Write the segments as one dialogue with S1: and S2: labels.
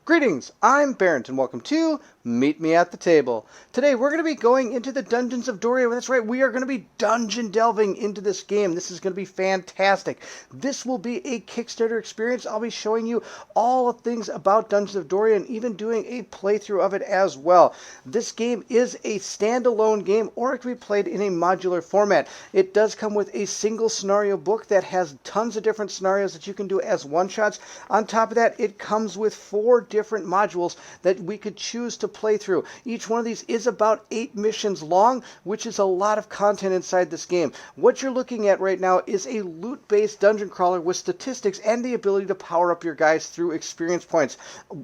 S1: Greetings, I'm Bairnt, and welcome to Meet Me at the Table. Today we're going to be going into the Dungeons of Doria. That's right, we are going to be dungeon delving into this game. This is going to be fantastic. This will be a Kickstarter experience. I'll be showing you all the things about Dungeons of Doria and even doing a playthrough of it as well. This game is a standalone game, or it can be played in a modular format. It does come with a single scenario book that has tons of different scenarios that you can do as one-shots. On top of that, it comes with 4 different modules that we could choose to play through. Each one of these is about 8 missions long, which is a lot of content inside this game. What you're looking at right now is a loot-based dungeon crawler with statistics and the ability to power up your guys through experience points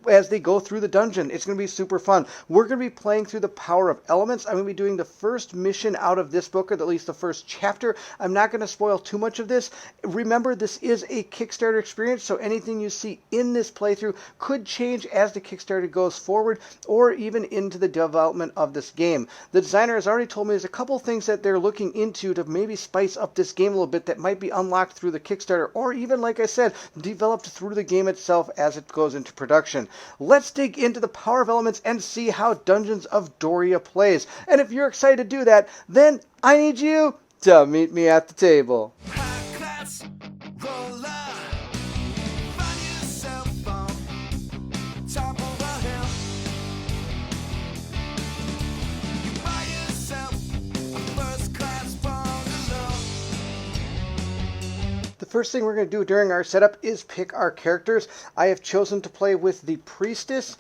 S1: as they go through the dungeon. It's going to be super fun. We're going to be playing through the power of elements. I'm going to be doing the first mission out of this book, or at least the first chapter. I'm not going to spoil too much of this. Remember, this is a Kickstarter experience, so anything you see in this playthrough could change as the Kickstarter goes forward, or even into the development of this game. The designer has already told me there's a couple things that they're looking into to maybe spice up this game a little bit that might be unlocked through the Kickstarter, or even, like I said, developed through the game itself as it goes into production. Let's dig into the power of elements and see how Dungeons of Doria plays. And if you're excited to do that, then I need you to meet me at the table. The first thing we're going to do during our setup is pick our characters. I have chosen to play with the Priestess,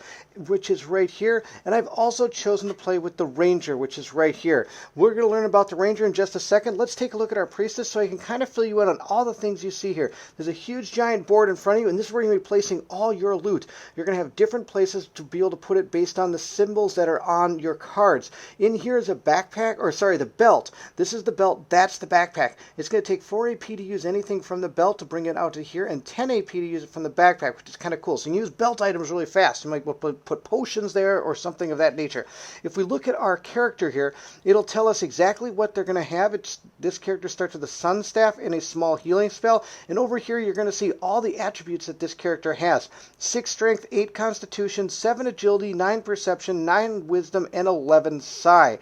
S1: which is right here, and I've also chosen to play with the Ranger, which is right here. We're going to learn about the Ranger in just a second. Let's take a look at our Priestess so I can kind of fill you in on all the things you see here. There's a huge giant board in front of you, and this is where you're going to be placing all your loot. You're going to have different places to be able to put it based on the symbols that are on your cards. In here is a backpack, or sorry, the belt. This is the belt, that's the backpack. It's going to take 4 AP to use anything from the belt to bring it out to here, and 10 AP to use it from the backpack, which is kind of cool. So you can use belt items really fast. You might put potions there or something of that nature. If we look at our character here, it'll tell us exactly what they're going to have. This character starts with a sun staff and a small healing spell, and over here you're going to see all the attributes that this character has. 6 strength, 8 constitution, 7 agility, 9 perception, 9 wisdom, and 11 psi.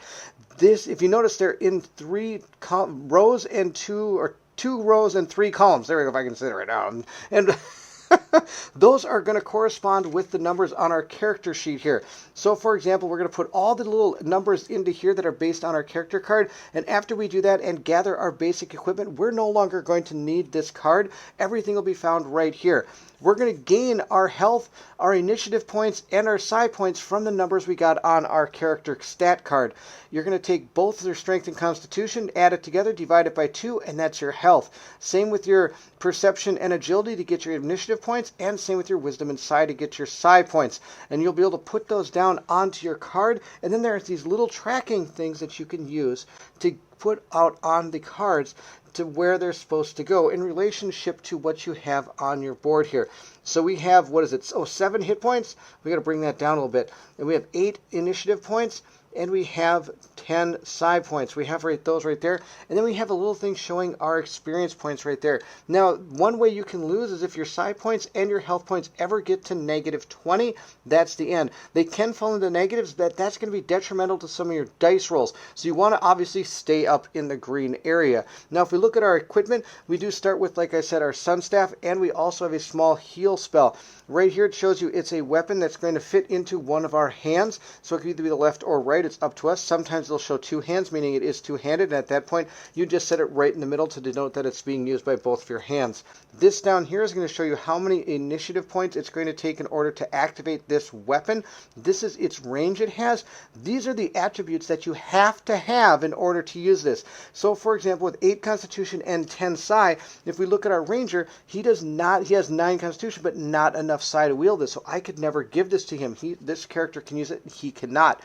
S1: This, if you notice, they're in 3 rows and 2 rows and 3 columns. There we go, if I can say it right now. And those are going to correspond with the numbers on our character sheet here. So, for example, we're going to put all the little numbers into here that are based on our character card, and after we do that and gather our basic equipment, we're no longer going to need this card. Everything will be found right here. We're going to gain our health, our initiative points, and our psi points from the numbers we got on our character stat card. You're going to take both their strength and constitution, add it together, divide it by 2, and that's your health. Same with your perception and agility to get your initiative points, and same with your wisdom and psi to get your psi points. And you'll be able to put those down onto your card, and then there's these little tracking things that you can use to put out on the cards to where they're supposed to go in relationship to what you have on your board here. So we have, 7 hit points. We got to bring that down a little bit. And we have 8 initiative points, and we have 10 psi points. We have those right there. And then we have a little thing showing our experience points right there. Now, one way you can lose is if your psi points and your health points ever get to negative 20, that's the end. They can fall into negatives, but that's going to be detrimental to some of your dice rolls. So you want to obviously stay up in the green area. Now, if we look at our equipment, we do start with, like I said, our sun staff, and we also have a small heal spell. Right here it shows you it's a weapon that's going to fit into one of our hands, so it can either be the left or right. It's up to us. Sometimes they'll show 2 hands, meaning it is 2-handed, and at that point you just set it right in the middle to denote that it's being used by both of your hands. This down here is going to show you how many initiative points it's going to take in order to activate this weapon. This is its range it has. These are the attributes that you have to have in order to use this. So, for example, with 8 constitution and 10 psi, if we look at our ranger, he has 9 constitution, but not enough psi to wield this, so I could never give this to him. This character can use it, he cannot.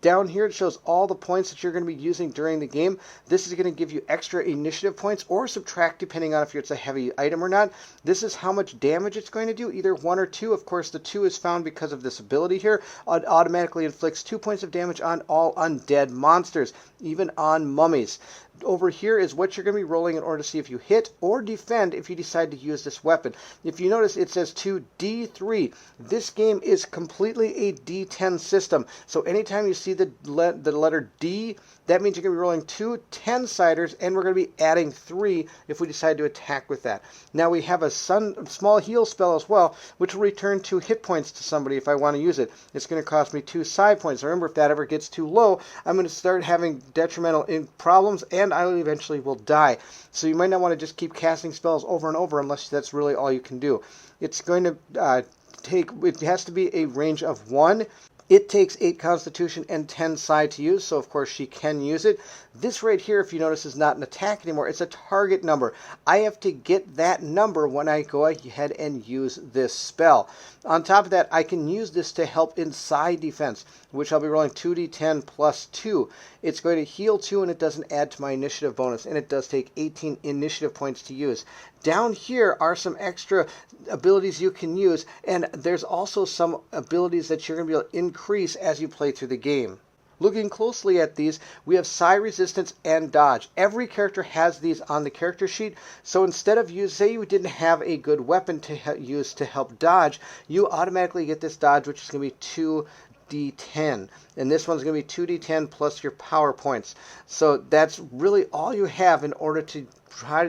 S1: Down here it shows all the points that you're going to be using during the game. This is going to give you extra initiative points or subtract depending on if it's a heavy item or not. This is how much damage it's going to do, either 1 or 2. Of course, the 2 is found because of this ability here. It automatically inflicts 2 points of damage on all undead monsters, even on mummies. over here is what you're going to be rolling in order to see if you hit or defend if you decide to use this weapon. If you notice, it says 2d3. This game is completely a d10 system. So anytime you see the letter D, that means you're going to be rolling 2 10-siders, and we're going to be adding 3 if we decide to attack with that. Now we have a small heal spell as well, which will return 2 hit points to somebody if I want to use it. It's going to cost me 2 psi points. Remember, if that ever gets too low, I'm going to start having detrimental problems, and I eventually will die. So you might not want to just keep casting spells over and over unless that's really all you can do. It's going to it has to be a range of 1. It takes 8 Constitution and 10 Psi to use, so of course she can use it. This right here, if you notice, is not an attack anymore. It's a target number. I have to get that number when I go ahead and use this spell. On top of that, I can use this to help in Psi defense, which I'll be rolling 2d10 plus 2. It's going to heal 2, and it doesn't add to my initiative bonus, and it does take 18 initiative points to use. Down here are some extra abilities you can use, and there's also some abilities that you're going to be able to increase as you play through the game. Looking closely at these, we have Psi Resistance and Dodge. Every character has these on the character sheet, so instead of say you didn't have a good weapon to use to help dodge, you automatically get this dodge, which is going to be 2d10, and this one's going to be 2d10 plus your power points. So that's really all you have in order to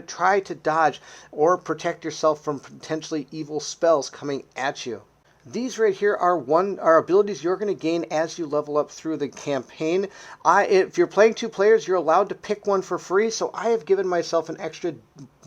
S1: try to dodge or protect yourself from potentially evil spells coming at you. These right here are abilities you're going to gain as you level up through the campaign. If you're playing 2 players, you're allowed to pick one for free, so I have given myself an extra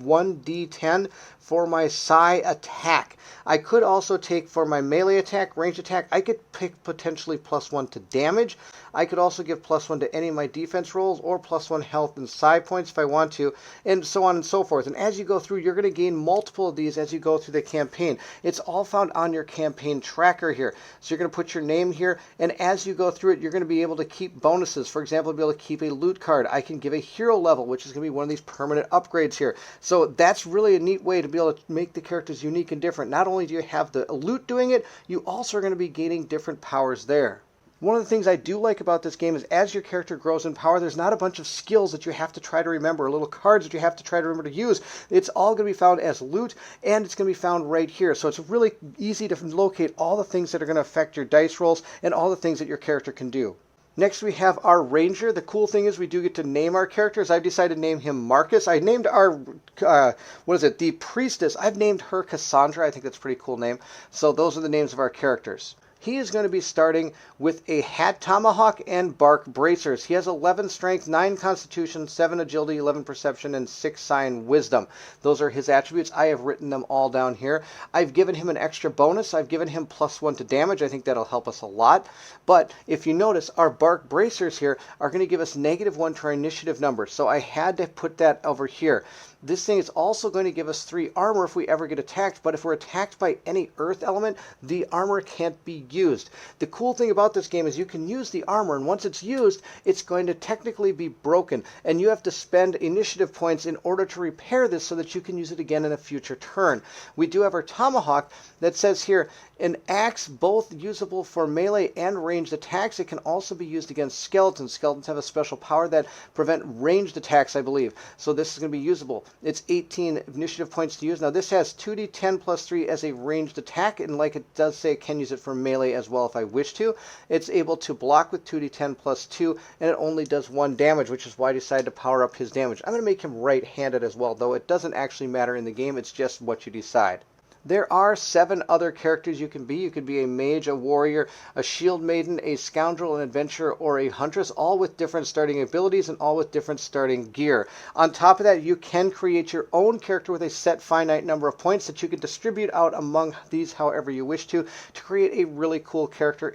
S1: 1d10 for my Psi attack. I could also take for my melee attack, range attack, I could pick potentially +1 to damage. I could also give +1 to any of my defense rolls, or +1 health and Psi points if I want to, and so on and so forth. And as you go through, you're going to gain multiple of these as you go through the campaign. It's all found on your campaign tracker here. So you're going to put your name here, and as you go through it, you're going to be able to keep bonuses. For example, be able to keep a loot card. I can give a hero level, which is going to be one of these permanent upgrades here. So that's really a neat way to be able to make the characters unique and different. Not only do you have the loot doing it, you also are going to be gaining different powers there. One of the things I do like about this game is as your character grows in power, there's not a bunch of skills that you have to try to remember, or little cards that you have to try to remember to use. It's all going to be found as loot, and it's going to be found right here. So it's really easy to locate all the things that are going to affect your dice rolls and all the things that your character can do. Next, we have our Ranger. The cool thing is we do get to name our characters. I've decided to name him Marcus. I named our, the Priestess. I've named her Cassandra. I think that's a pretty cool name. So those are the names of our characters. He is going to be starting with a Hat Tomahawk and Bark Bracers. He has 11 Strength, 9 Constitution, 7 Agility, 11 Perception, and 6 Sign Wisdom. Those are his attributes. I have written them all down here. I've given him an extra bonus. I've given him +1 to damage. I think that'll help us a lot. But if you notice, our Bark Bracers here are going to give us -1 to our initiative number. So I had to put that over here. This thing is also going to give us 3 armor if we ever get attacked, but if we're attacked by any earth element, the armor can't be used. The cool thing about this game is you can use the armor, and once it's used, it's going to technically be broken, and you have to spend initiative points in order to repair this so that you can use it again in a future turn. We do have our Tomahawk that says here, an axe both usable for melee and ranged attacks. It can also be used against skeletons. Skeletons have a special power that prevent ranged attacks, I believe. So this is going to be usable. It's 18 initiative points to use. Now this has 2d10 plus 3 as a ranged attack, and like it does say, I can use it for melee as well if I wish to. It's able to block with 2d10 plus 2, and it only does 1 damage, which is why I decided to power up his damage. I'm going to make him right-handed as well, though it doesn't actually matter in the game. It's just what you decide. There are 7 other characters you can be. You could be a mage, a warrior, a shield maiden, a scoundrel, an adventurer, or a huntress, all with different starting abilities and all with different starting gear. On top of that, you can create your own character with a set finite number of points that you can distribute out among these however you wish to create a really cool character.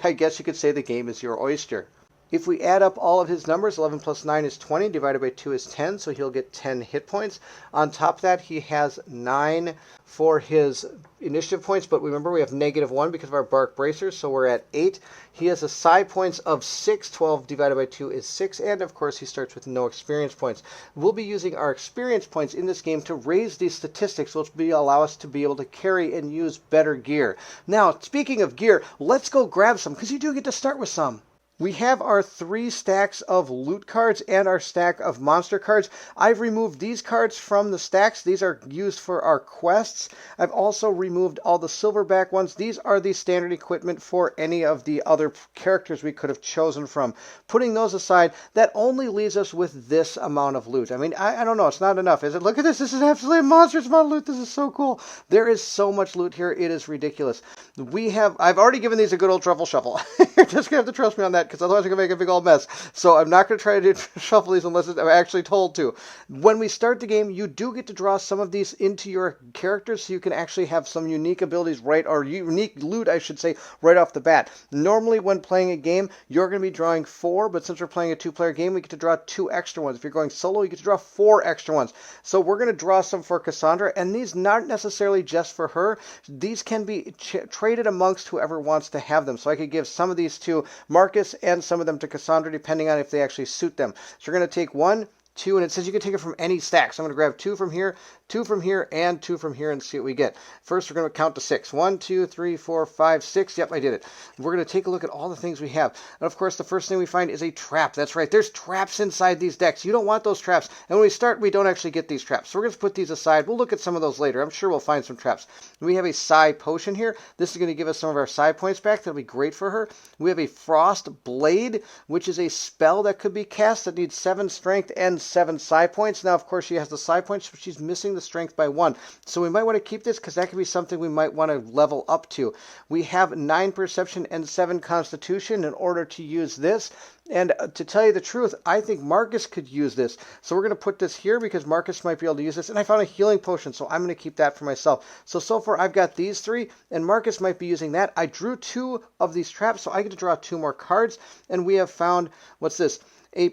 S1: I guess you could say the game is your oyster. If we add up all of his numbers, 11 plus 9 is 20, divided by 2 is 10, so he'll get 10 hit points. On top of that, he has 9 for his initiative points, but remember we have -1 because of our Bark Bracers, so we're at 8. He has a Psi points of 6, 12 divided by 2 is 6, and of course he starts with no experience points. We'll be using our experience points in this game to raise these statistics, which will allow us to be able to carry and use better gear. Now, speaking of gear, let's go grab some, because you do get to start with some. We have our 3 stacks of loot cards and our stack of monster cards. I've removed these cards from the stacks. These are used for our quests. I've also removed all the silverback ones. These are the standard equipment for any of the other characters we could have chosen from. Putting those aside, that only leaves us with this amount of loot. I mean, I don't know. It's not enough, is it? Look at this. This is absolutely a monstrous amount of loot. This is so cool. There is so much loot here. It is ridiculous. I've already given these a good old truffle shuffle. You're just going to have to trust me on that, because otherwise I'm going to make a big old mess. So I'm not going to try to shuffle these unless I'm actually told to. When we start the game, you do get to draw some of these into your characters, so you can actually have some unique abilities or unique loot, I should say, right off the bat. Normally, when playing a game, you're going to be drawing 4, but since we're playing a 2-player game, we get to draw 2 extra ones. If you're going solo, you get to draw 4 extra ones. So we're going to draw some for Cassandra, and these not necessarily just for her. These can be traded amongst whoever wants to have them. So I could give some of these to Marcus and some of them to Cassandra, depending on if they actually suit them. So you're going to take 1, 2, and it says you can take it from any stack. So I'm going to grab 2 from here, 2 from here, and 2 from here and see what we get. First, we're going to count to 6. 1, 2, 3, 4, 5, 6. Yep, I did it. We're going to take a look at all the things we have. And of course, the first thing we find is a trap. That's right. There's traps inside these decks. You don't want those traps. And when we start, we don't actually get these traps. So we're going to put these aside. We'll look at some of those later. I'm sure we'll find some traps. We have a Psi Potion here. This is going to give us some of our Psi points back. That'll be great for her. We have a Frost Blade, which is a spell that could be cast that needs 7 strength and 7 Psi points. Now, of course, she has the Psi points, but she's missing the strength by 1. So we might want to keep this because that could be something we might want to level up to. We have 9 perception and 7 constitution in order to use this. And to tell you the truth, I think Marcus could use this. So we're going to put this here because Marcus might be able to use this. And I found a healing potion, so I'm going to keep that for myself. So far I've got these 3, and Marcus might be using that. I drew 2 of these traps, so I get to draw 2 more cards. And we have found, what's this? A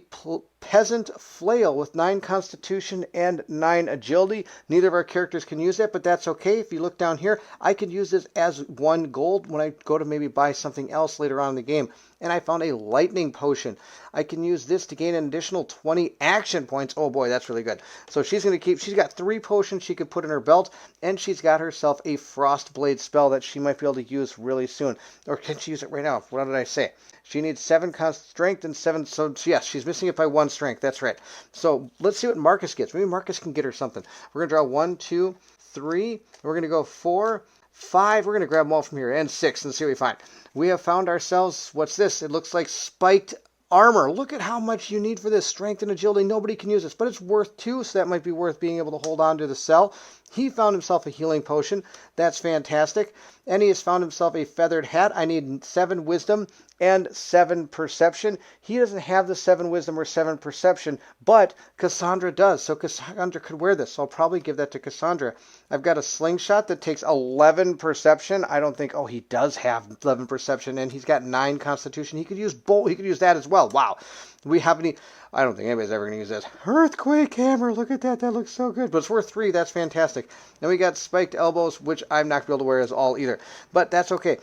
S1: Peasant Flail with 9 constitution and 9 agility. Neither of our characters can use that, but that's okay. If you look down here, I could use this as 1 gold when I go to maybe buy something else later on in the game. And I found a lightning potion. I can use this to gain an additional 20 action points. Oh boy, that's really good. So she's got 3 potions she could put in her belt, and she's got herself a Frost Blade spell that she might be able to use really soon. Or can she use it right now? What did I say? She needs 7 strength and 7, so yes, she's missing it by 1 strength. That's right. So let's see what Marcus gets. Maybe Marcus can get her something. We're going to draw 1, 2, 3. We're going to go 4, 5. We're going to grab them all from here, and 6, and see what we find. We have found ourselves, what's this? It looks like spiked armor. Look at how much you need for this. Strength and agility. Nobody can use this, but it's worth 2, so that might be worth being able to hold on to the cell. He found himself a healing potion. That's fantastic. And he has found himself a feathered hat. I need 7 wisdom and 7 perception. He doesn't have the 7 wisdom or 7 perception, but Cassandra does. So Cassandra could wear this. So I'll probably give that to Cassandra. I've got a slingshot that takes 11 perception. I don't think, he does have 11 perception, and he's got 9 constitution. He could use bolt. He could use that as well. Wow. I don't think anybody's ever going to use this. Earthquake hammer. Look at that. That looks so good. But it's worth 3. That's fantastic. Then we got spiked elbows, which I'm not going to be able to wear as all either. But that's okay.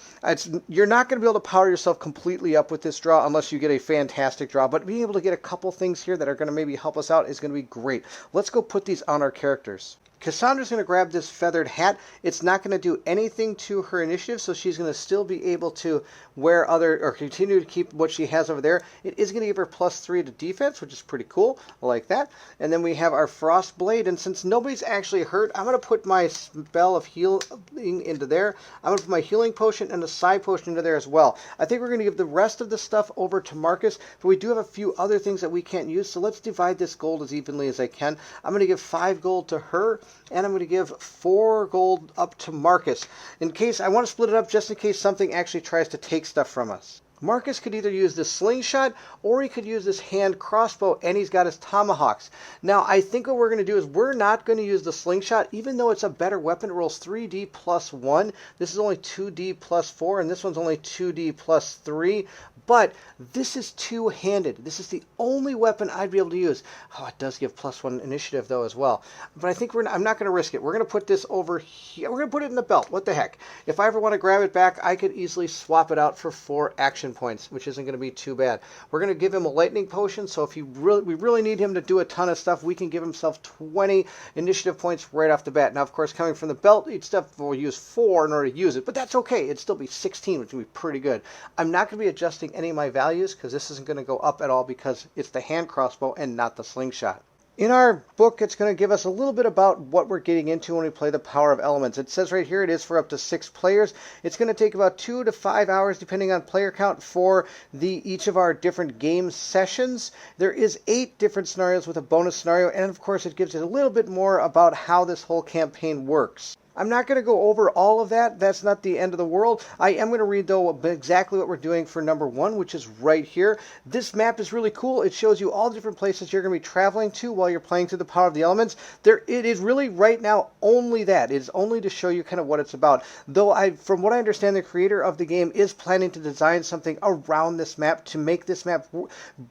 S1: You're not going to be able to power yourself completely up with this draw unless you get a fantastic draw. But being able to get a couple things here that are going to maybe help us out is going to be great. Let's go put these on our characters. Cassandra's going to grab this feathered hat. It's not going to do anything to her initiative, so she's going to still be able to wear continue to keep what she has over there. It is going to give her +3 to defense, which is pretty cool. I like that. And then we have our Frost Blade, and since nobody's actually hurt, I'm going to put my spell of healing into there. I'm going to put my healing potion and a Psi potion into there as well. I think we're going to give the rest of the stuff over to Marcus, but we do have a few other things that we can't use, so let's divide this gold as evenly as I can. I'm going to give 5 gold to her, and I'm going to give 4 gold up to Marcus. In case, I want to split it up just in case something actually tries to take stuff from us. Marcus could either use this slingshot or he could use this hand crossbow, and he's got his tomahawks. Now, I think what we're going to do is we're not going to use the slingshot, even though it's a better weapon. It rolls 3d plus 1. This is only 2d plus 4, and this one's only 2d plus 3. But this is two-handed. This is the only weapon I'd be able to use. Oh, it does give +1 initiative, though, as well. But I think I'm not going to risk it. We're going to put this over here. We're going to put it in the belt. What the heck? If I ever want to grab it back, I could easily swap it out for 4 action points, which isn't going to be too bad. We're going to give him a lightning potion, so if we really need him to do a ton of stuff, we can give himself 20 initiative points right off the bat. Now, of course, coming from the belt, each stuff will use 4 in order to use it, but that's okay. It'd still be 16, which would be pretty good. I'm not going to be adjusting any of my values because this isn't going to go up at all because it's the hand crossbow and not the slingshot. In our book, it's going to give us a little bit about what we're getting into when we play the Power of Elements. It says right here it is for up to 6 players. It's going to take about 2 to 5 hours, depending on player count, for each of our different game sessions. There is 8 different scenarios with a bonus scenario, and of course it gives it a little bit more about how this whole campaign works. I'm not going to go over all of that. That's not the end of the world. I am going to read, though, exactly what we're doing for number 1, which is right here. This map is really cool. It shows you all the different places you're going to be traveling to while you're playing through the Power of the Elements. It is really, right now, only that. It is only to show you kind of what it's about. Though, from what I understand, the creator of the game is planning to design something around this map to make this map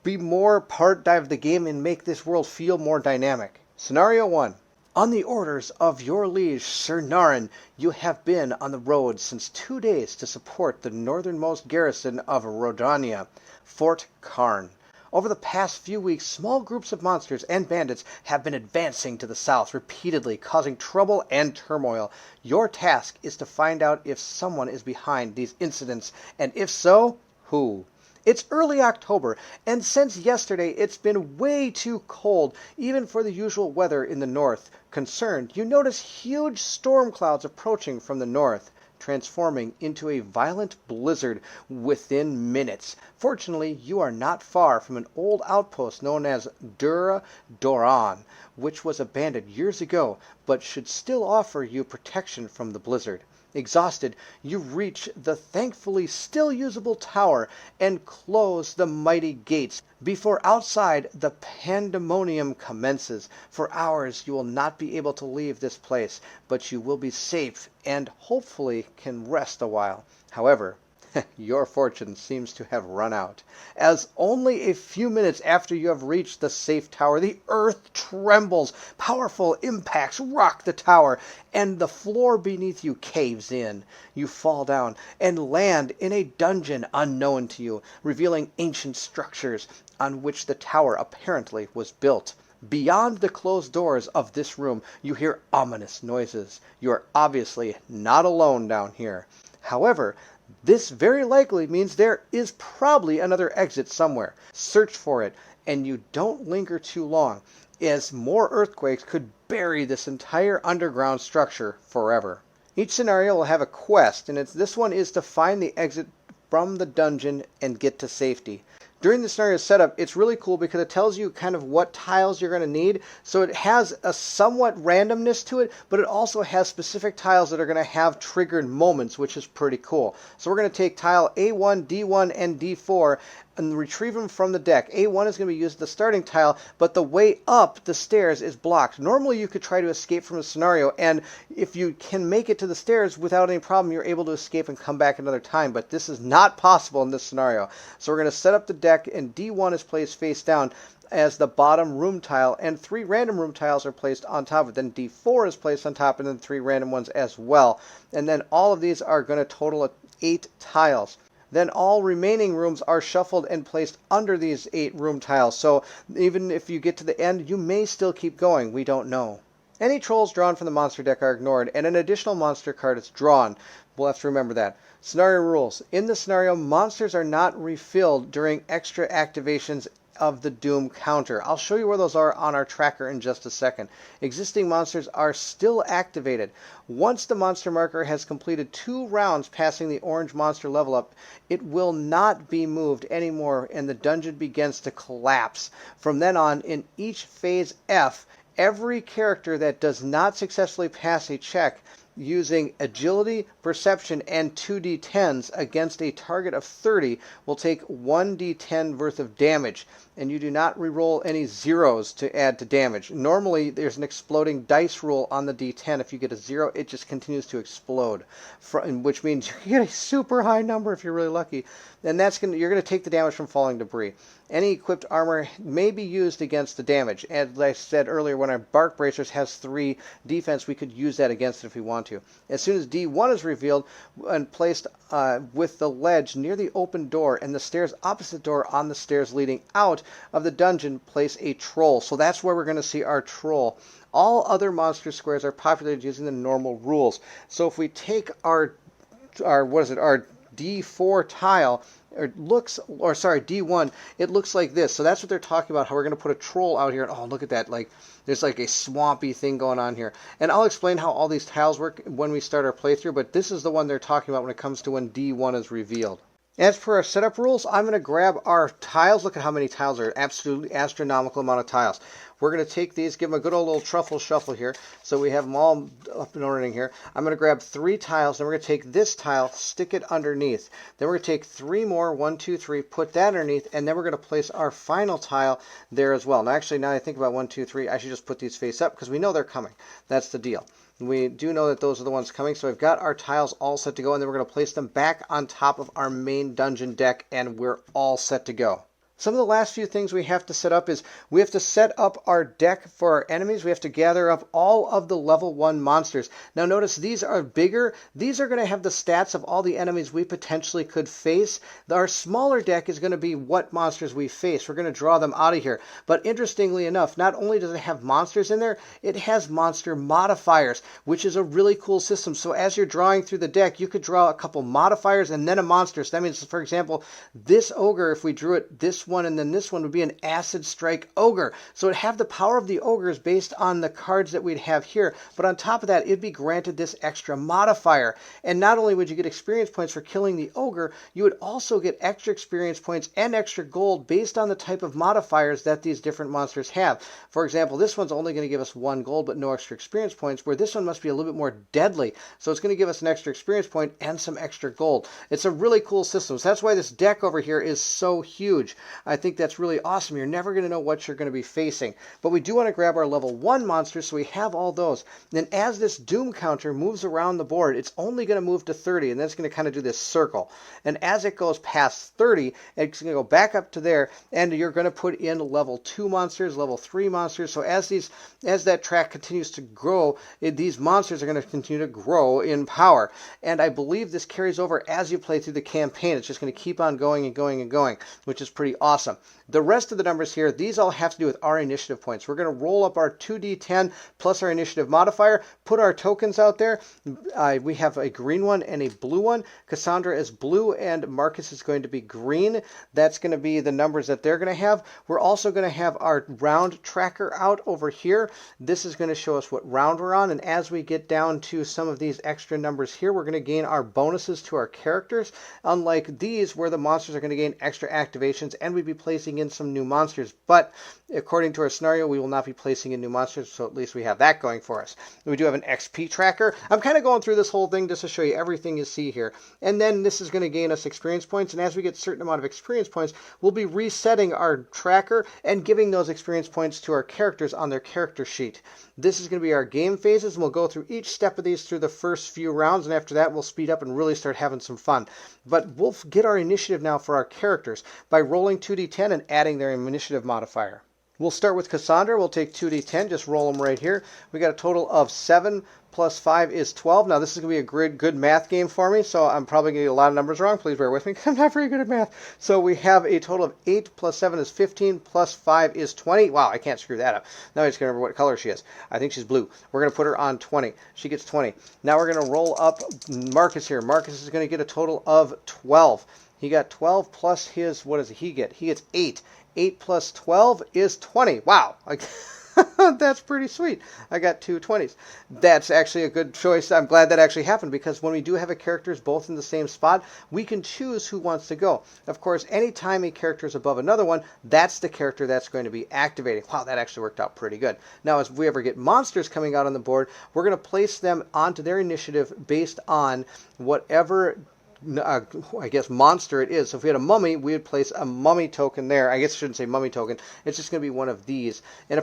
S1: be more part of the game and make this world feel more dynamic. Scenario 1. On the orders of your liege, Sir Narin, you have been on the road since 2 days to support the northernmost garrison of Rodania, Fort Karn. Over the past few weeks, small groups of monsters and bandits have been advancing to the south repeatedly, causing trouble and turmoil. Your task is to find out if someone is behind these incidents, and if so, who. It's early October, and since yesterday it's been way too cold, even for the usual weather in the north. Concerned, you notice huge storm clouds approaching from the north, transforming into a violent blizzard within minutes. Fortunately, you are not far from an old outpost known as Doria, which was abandoned years ago, but should still offer you protection from the blizzard. Exhausted, you reach the thankfully still usable tower and close the mighty gates before outside the pandemonium commences. For hours you will not be able to leave this place, but you will be safe and hopefully can rest a while. However, your fortune seems to have run out, as only a few minutes after you have reached the safe tower, the earth trembles. Powerful impacts rock the tower, and the floor beneath you caves in. You fall down and land in a dungeon unknown to you, revealing ancient structures on which the tower apparently was built. Beyond the closed doors of this room, you hear ominous noises. You are obviously not alone down here. However, this very likely means there is probably another exit somewhere. Search for it, and you don't linger too long, as more earthquakes could bury this entire underground structure forever. Each scenario will have a quest, and this one is to find the exit from the dungeon and get to safety. During the scenario setup, it's really cool because it tells you kind of what tiles you're going to need. So it has a somewhat randomness to it, but it also has specific tiles that are going to have triggered moments, which is pretty cool. So we're going to take tile A1, D1, and D4 and retrieve them from the deck. A1 is going to be used as the starting tile, but the way up the stairs is blocked. Normally you could try to escape from a scenario, and if you can make it to the stairs without any problem, you're able to escape and come back another time, but this is not possible in this scenario. So we're going to set up the deck, and D1 is placed face down as the bottom room tile, and 3 random room tiles are placed on top of it. Then D4 is placed on top, and then 3 random ones as well. And then all of these are going to total 8 tiles. Then all remaining rooms are shuffled and placed under these 8 room tiles. So even if you get to the end, you may still keep going. We don't know. Any trolls drawn from the monster deck are ignored, and an additional monster card is drawn. We'll have to remember that. Scenario rules. In the scenario, monsters are not refilled during extra activations of the Doom counter. I'll show you where those are on our tracker in just a second. Existing monsters are still activated. Once the monster marker has completed 2 rounds passing the orange monster level up, it will not be moved anymore, and the dungeon begins to collapse. From then on, in each phase F, every character that does not successfully pass a check using agility, perception, and 2d10s against a target of 30 will take 1d10 worth of damage, and you do not reroll any zeros to add to damage. Normally, there's an exploding dice roll on the d10. If you get a 0, it just continues to explode, which means you get a super high number if you're really lucky, and you're going to take the damage from falling debris. Any equipped armor may be used against the damage. As I said earlier, when our Bark Bracers has 3 defense, we could use that against it if we want to. As soon as D1 is revealed and placed with the ledge near the open door and the stairs opposite door on the stairs leading out of the dungeon, place a troll. So that's where we're going to see our troll. All other monster squares are populated using the normal rules. So if we take our D4 tile, D1, it looks like this. So that's what they're talking about, how we're going to put a troll out here. And oh, look at that. Like, there's like a swampy thing going on here. And I'll explain how all these tiles work when we start our playthrough, but this is the one they're talking about when it comes to when D1 is revealed. As per our setup rules, I'm going to grab our tiles. Look at how many tiles are. Absolutely astronomical amount of tiles. We're going to take these, give them a good old little truffle shuffle here. So we have them all up and running here. I'm going to grab 3 tiles, and we're going to take this tile, stick it underneath. Then we're going to take 3 more, 1, 2, 3, put that underneath, and then we're going to place our final tile there as well. Now, actually, now I think about 1, 2, 3, I should just put these face up because we know they're coming. That's the deal. We do know that those are the ones coming, so we've got our tiles all set to go, and then we're going to place them back on top of our main dungeon deck, and we're all set to go. Some of the last few things we have to set up is we have to set up our deck for our enemies. We have to gather up all of the level 1 monsters. Now notice these are bigger. These are going to have the stats of all the enemies we potentially could face. Our smaller deck is going to be what monsters we face. We're going to draw them out of here. But interestingly enough, not only does it have monsters in there, it has monster modifiers, which is a really cool system. So as you're drawing through the deck, you could draw a couple modifiers and then a monster. So that means, for example, this ogre, if we drew it this one and then this one, would be an acid strike ogre. So it'd have the power of the ogres based on the cards that we'd have here, but on top of that it'd be granted this extra modifier. And not only would you get experience points for killing the ogre, you would also get extra experience points and extra gold based on the type of modifiers that these different monsters have. For example, this one's only going to give us 1 gold but no extra experience points, where this one must be a little bit more deadly, so it's going to give us an extra experience point and some extra gold. It's a really cool system. So that's why this deck over here is so huge. I think that's really awesome. You're never going to know what you're going to be facing. But we do want to grab our level 1 monsters, so we have all those. Then as this doom counter moves around the board, it's only going to move to 30, and then it's going to kind of do this circle. And as it goes past 30, it's going to go back up to there, and you're going to put in level 2 monsters, level 3 monsters. So as that track continues to grow, these monsters are going to continue to grow in power. And I believe this carries over as you play through the campaign. It's just going to keep on going and going and going, which is pretty awesome. The rest of the numbers here, these all have to do with our initiative points. We're going to roll up our 2d10 plus our initiative modifier, put our tokens out there. We have a green one and a blue one. Cassandra is blue and Marcus is going to be green. That's going to be the numbers that they're going to have. We're also going to have our round tracker out over here. This is going to show us what round we're on, and as we get down to some of these extra numbers here, we're going to gain our bonuses to our characters, unlike these where the monsters are going to gain extra activations and we'd be placing in some new monsters. But according to our scenario, we will not be placing in new monsters, so at least we have that going for us. We do have an XP tracker. I'm kind of going through this whole thing just to show you everything you see here. And then this is going to gain us experience points, and as we get a certain amount of experience points, we'll be resetting our tracker and giving those experience points to our characters on their character sheet. This is going to be our game phases, and we'll go through each step of these through the first few rounds, and after that we'll speed up and really start having some fun. But we'll get our initiative now for our characters by rolling 2d10 and adding their initiative modifier. We'll start with Cassandra. We'll take 2d10, just roll them right here. We got a total of 7 plus 5 is 12. Now this is going to be a good math game for me, so I'm probably going to get a lot of numbers wrong. Please bear with me because I'm not very good at math. So we have a total of 8 plus 7 is 15 plus 5 is 20. Wow, I can't screw that up. Now I just can't remember what color she is. I think she's blue. We're going to put her on 20. She gets 20. Now we're going to roll up Marcus here. Marcus is going to get a total of 12. He got 12 plus his, what does he get? He gets 8. 8 plus 12 is 20. Wow. That's pretty sweet. I got 2 20s. That's actually a good choice. I'm glad that actually happened, because when we do have a characters both in the same spot, we can choose who wants to go. Of course, anytime a character is above another one, that's the character that's going to be activating. Wow, that actually worked out pretty good. Now, if we ever get monsters coming out on the board, we're going to place them onto their initiative based on whatever I guess monster it is. So if we had a mummy, we would place a mummy token there. I guess I shouldn't say mummy token. It's just going to be one of these. And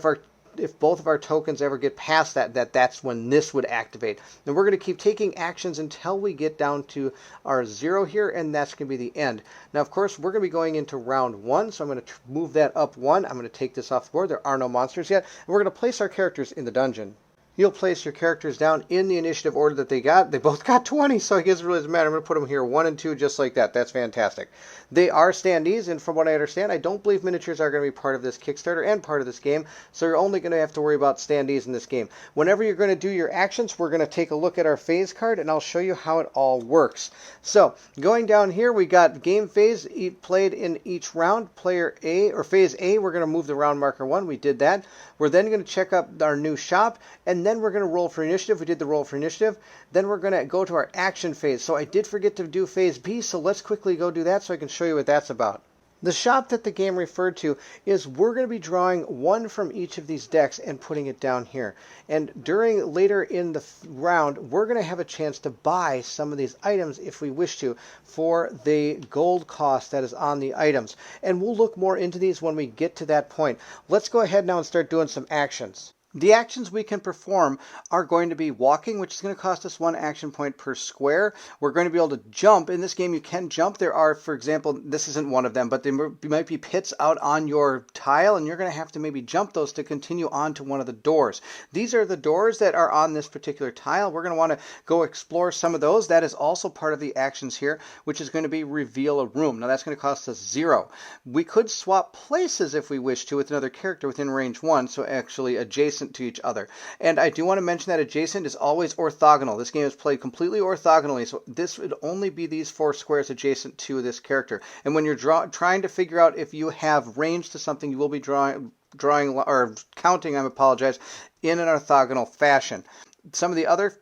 S1: if both of our tokens ever get past that's when this would activate. And we're going to keep taking actions until we get down to our 0 here, and that's going to be the end. Now, of course, we're going to be going into round 1, so I'm going to move that up 1. I'm going to take this off the board. There are no monsters yet. And we're going to place our characters in the dungeon. You'll place your characters down in the initiative order that they got. They both got 20, so I guess it really doesn't matter. I'm going to put them here 1 and 2 just like that. That's fantastic. They are standees, and from what I understand, I don't believe miniatures are going to be part of this Kickstarter and part of this game, so you're only going to have to worry about standees in this game. Whenever you're going to do your actions, we're going to take a look at our phase card, and I'll show you how it all works. So, going down here, we got game phase played in each round. Player A, or phase A, we're going to move the round marker 1. We did that. We're then going to check up our new shop, and then we're going to roll for initiative. We did the roll for initiative. Then we're going to go to our action phase. So I did forget to do phase B, so let's quickly go do that so I can show you what that's about. The shop that the game referred to is we're going to be drawing one from each of these decks and putting it down here. And later in the round, we're going to have a chance to buy some of these items if we wish to for the gold cost that is on the items. And we'll look more into these when we get to that point. Let's go ahead now and start doing some actions. The actions we can perform are going to be walking, which is going to cost us 1 action point per square. We're going to be able to jump. In this game, you can jump. There are, for example, this isn't one of them, but there might be pits out on your tile, and you're going to have to maybe jump those to continue on to one of the doors. These are the doors that are on this particular tile. We're going to want to go explore some of those. That is also part of the actions here, which is going to be reveal a room. Now, that's going to cost us 0. We could swap places if we wish to with another character within range 1, so actually adjacent to each other. And I do want to mention that adjacent is always orthogonal. This game is played completely orthogonally, so this would only be these 4 squares adjacent to this character. And when you're trying to figure out if you have range to something, you will be drawing or counting, I apologize, in an orthogonal fashion. Some of the other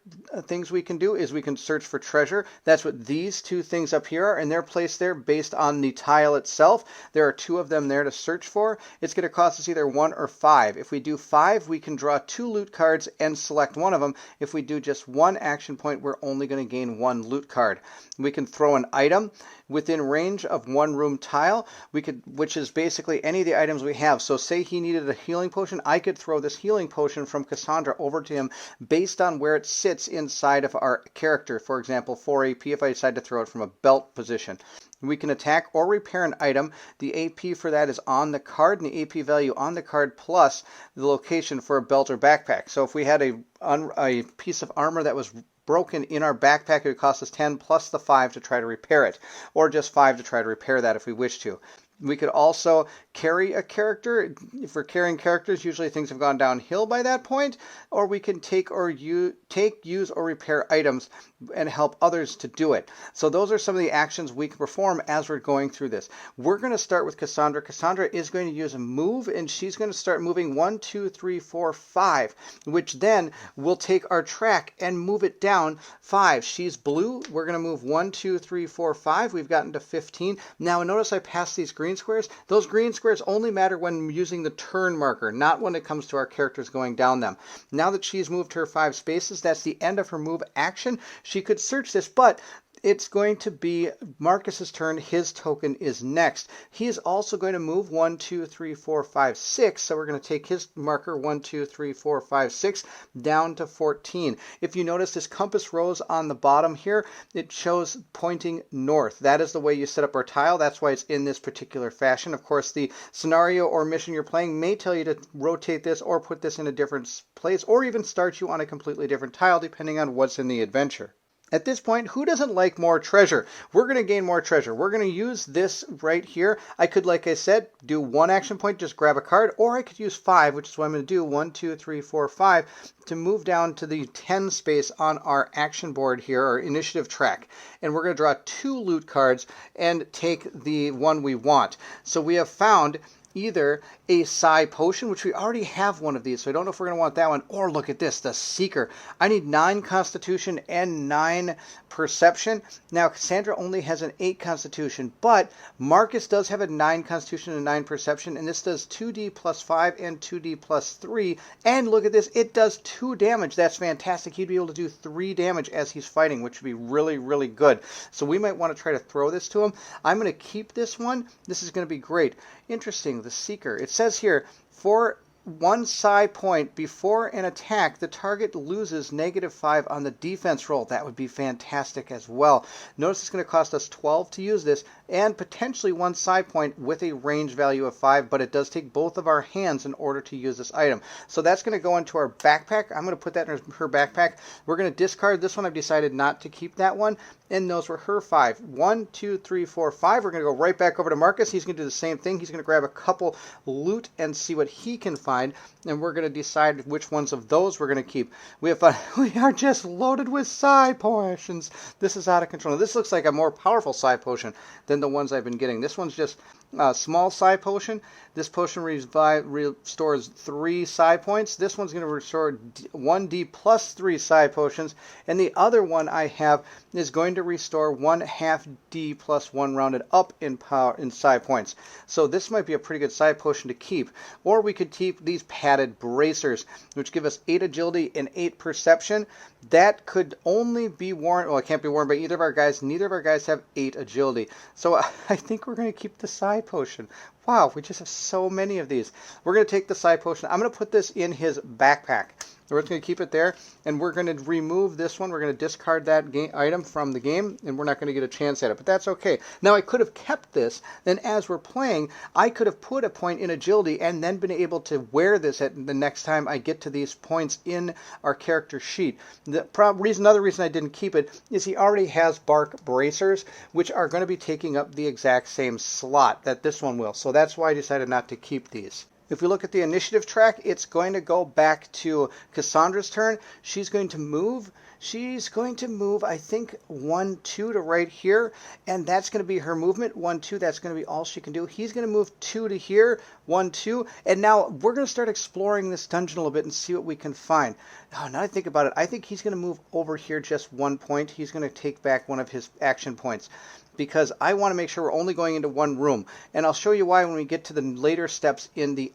S1: things we can do is we can search for treasure. That's what these 2 things up here are, and they're placed there based on the tile itself. There are 2 of them there to search for. It's going to cost us either 1 or 5. If we do 5, we can draw 2 loot cards and select one of them. If we do just 1 action point, we're only going to gain 1 loot card. We can throw an item within range of 1 room tile, which is basically any of the items we have. So say he needed a healing potion, I could throw this healing potion from Cassandra over to him based on where it sits inside of our character. For example, 4 AP if I decide to throw it from a belt position. We can attack or repair an item. The AP for that is on the card, and the AP value on the card plus the location for a belt or backpack. So if we had a piece of armor that was broken in our backpack, it would cost us 10 plus the 5 to try to repair it, or just 5 to try to repair that if we wish to. We could also carry a character. If we're carrying characters, usually things have gone downhill by that point, or we can take, use, or repair items and help others to do it. So those are some of the actions we can perform as we're going through this. We're going to start with Cassandra. Cassandra is going to use a move, and she's going to start moving 1, 2, 3, 4, 5, which then will take our track and move it down 5. She's blue. We're going to move 1, 2, 3, 4, 5. We've gotten to 15. Now notice I passed these green squares. Those green squares only matter when using the turn marker, not when it comes to our characters going down them. Now that she's moved her 5 spaces, that's the end of her move action. She could search this, but it's going to be Marcus's turn. His token is next. He is also going to move 1, 2, 3, 4, 5, 6. So we're going to take his marker 1, 2, 3, 4, 5, 6 down to 14. If you notice this compass rose on the bottom here, it shows pointing north. That is the way you set up our tile. That's why it's in this particular fashion. Of course, the scenario or mission you're playing may tell you to rotate this or put this in a different place, or even start you on a completely different tile depending on what's in the adventure. At this point, who doesn't like more treasure? We're going to gain more treasure. We're going to use this right here. I could, like I said, do 1 action point, just grab a card, or I could use 5, which is what I'm going to do, 1, 2, 3, 4, 5, to move down to the 10 space on our action board here, our initiative track. And we're going to draw 2 loot cards and take the one we want. So we have found either a psi potion, which we already have one of these, so I don't know if we're going to want that one, or look at this, the Seeker. I need 9 Constitution and 9 Perception. Now, Cassandra only has an 8 Constitution, but Marcus does have a 9 Constitution and 9 Perception, and this does 2d plus 5 and 2d plus 3, and look at this, it does 2 damage. That's fantastic. He'd be able to do 3 damage as he's fighting, which would be really, really good. So we might want to try to throw this to him. I'm going to keep this one. This is going to be great. Interesting, the Seeker. It says here, for 1 psi point before an attack, the target loses -5 on the defense roll. That would be fantastic as well. Notice it's going to cost us 12 to use this, and potentially 1 psi point with a range value of 5, but it does take both of our hands in order to use this item. So that's going to go into our backpack. I'm going to put that in her backpack. We're going to discard this one. I've decided not to keep that one, and those were her 5. 1, 2, 3, 4, 5. We're going to go right back over to Marcus. He's going to do the same thing. He's going to grab a couple loot and see what he can find, and we're going to decide which ones of those we're going to keep. We are just loaded with psi potions. This is out of control. This looks like a more powerful psi potion than the ones I've been getting. This one's just a small psi potion. This potion restores 3 psi points. This one's going to restore 1d plus 3 psi potions, and the other one I have is going to restore 1/2 d plus 1 rounded up in power in psi points. So this might be a pretty good psi potion to keep. Or we could keep these padded bracers, which give us 8 agility and 8 perception. That could only be worn, well, it can't be worn by either of our guys. Neither of our guys have 8 agility. So I think we're going to keep the psi potion. Wow, we just have so many of these. We're going to take the psi potion. I'm going to put this in his backpack. We're just going to keep it there, and we're going to remove this one. We're going to discard that item from the game, and we're not going to get a chance at it, but that's okay. Now, I could have kept this, then as we're playing, I could have put a point in agility and then been able to wear this at the next time I get to these points in our character sheet. Another reason I didn't keep it is he already has bark bracers, which are going to be taking up the exact same slot that this one will, so that's why I decided not to keep these. If we look at the initiative track, it's going to go back to Cassandra's turn. She's going to move. She's going to move, I think, 1, 2 to right here, and that's going to be her movement. 1, 2, that's going to be all she can do. He's going to move 2 to here, 1, 2, and now we're going to start exploring this dungeon a little bit and see what we can find. Oh, now I think about it, I think he's going to move over here just 1 point. He's going to take back one of his action points, because I want to make sure we're only going into one room. And I'll show you why when we get to the later steps in the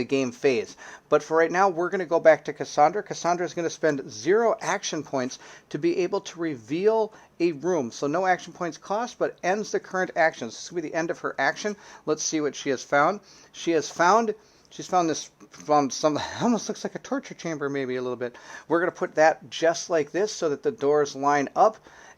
S1: game phase. But for right now, we're going to go back to Cassandra. Cassandra is going to spend 0 action points to be able to reveal a room. So no action points cost, but ends the current action. This will be the end of her action. Let's see what she has found. She's found some, almost looks like a torture chamber maybe a little bit. We're going to put that just like this so that the doors line up.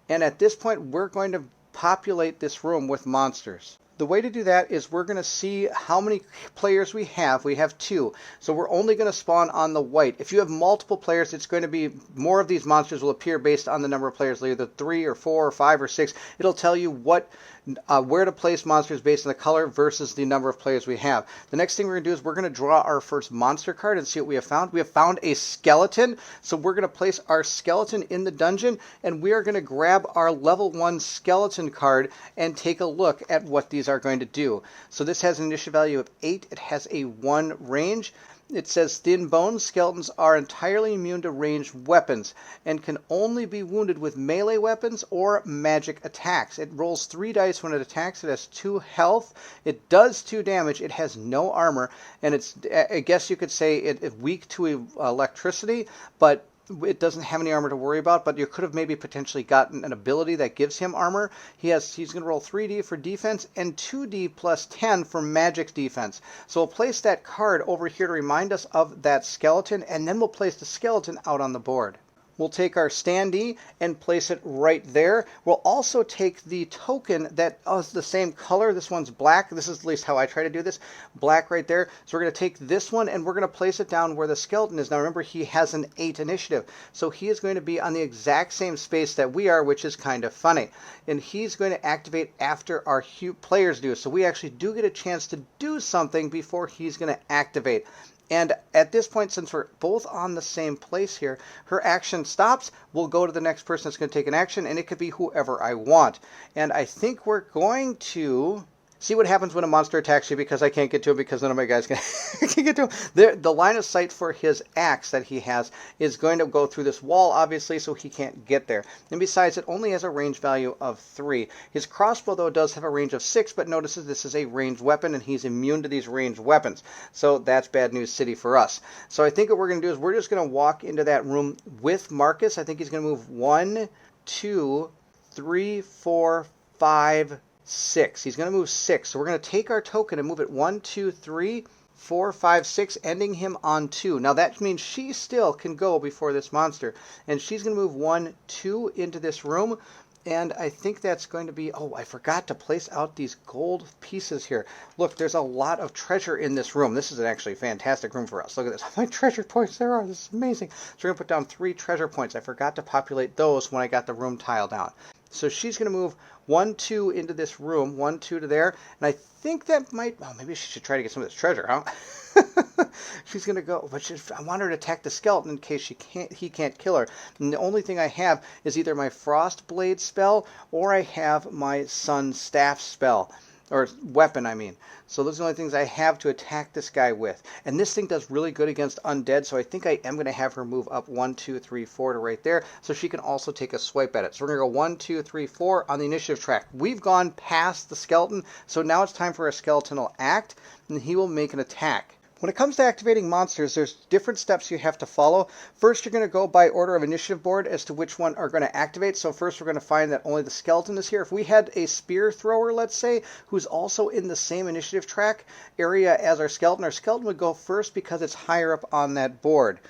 S1: And at this point, we're going to populate this room with monsters. The way to do that is we're going to see how many players we have. We have 2. So we're only going to spawn on the white. If you have multiple players, it's going to be more of these monsters will appear based on the number of players, either 3 or 4 or 5 or 6. It'll tell you where to place monsters based on the color versus the number of players we have. The next thing we're going to do is we're going to draw our first monster card and see what we have found. We have found a skeleton, so we're going to place our skeleton in the dungeon, and we are going to grab our level 1 skeleton card and take a look at what these are going to do. So this has an initiative value of 8. It has a 1 range. It says thin bone skeletons are entirely immune to ranged weapons and can only be wounded with melee weapons or magic attacks. It rolls 3 dice when it attacks. It has 2 health. It does 2 damage. It has no armor, and it's, I guess you could say it's weak to electricity, but it doesn't have any armor to worry about, but you could have maybe potentially gotten an ability that gives him armor. He's going to roll 3d for defense and 2d plus 10 for magic defense. So we'll place that card over here to remind us of that skeleton, and then we'll place the skeleton out on the board. We'll take our standee and place it right there. We'll also take the token that is the same color. This one's black. This is at least how I try to do this. Black right there. So we're going to take this one and we're going to place it down where the skeleton is. Now remember, he has an 8 initiative. So he is going to be on the exact same space that we are, which is kind of funny. And he's going to activate after our players do. So we actually do get a chance to do something before he's going to activate. And at this point, since we're both on the same place here, her action stops. We'll go to the next person that's going to take an action, and it could be whoever I want. And I think we're going to see what happens when a monster attacks you, because I can't get to him because none of my guys can get to him. The line of sight for his axe that he has is going to go through this wall, obviously, so he can't get there. And besides, it only has a range value of 3. His crossbow, though, does have a range of 6, but notices this is a ranged weapon, and he's immune to these ranged weapons. So that's bad news city for us. So I think what we're going to do is we're just going to walk into that room with Marcus. I think he's going to move 1, 2, 3, 4, 5, 6. He's going to move 6. So we're going to take our token and move it 1, 2, 3, 4, 5, 6, ending him on 2. Now that means she still can go before this monster. And she's going to move 1, 2 into this room. And I think that's going to be... Oh, I forgot to place out these gold pieces here. Look, there's a lot of treasure in this room. This is actually a fantastic room for us. Look at this. How many treasure points there are. This is amazing. So we're going to put down 3 treasure points. I forgot to populate those when I got the room tile down. So she's going to move 1, 2 into this room. 1, 2 to there. And I think that might... Oh, maybe she should try to get some of this treasure, huh? She's going to go, but I want her to attack the skeleton in case he can't kill her. And the only thing I have is either my Frost Blade spell or I have my Sun Staff spell. Or weapon, I mean. So those are the only things I have to attack this guy with. And this thing does really good against undead, so I think I am going to have her move up 1, 2, 3, 4 to right there, so she can also take a swipe at it. So we're going to go 1, 2, 3, 4 on the initiative track. We've gone past the skeleton, so now it's time for a skeletonal act, and he will make an attack. When it comes to activating monsters, there's different steps you have to follow. First, you're going to go by order of initiative board as to which one are going to activate. So first, we're going to find that only the skeleton is here. If we had a spear thrower, let's say, who's also in the same initiative track area as our skeleton would go first because it's higher up on that board.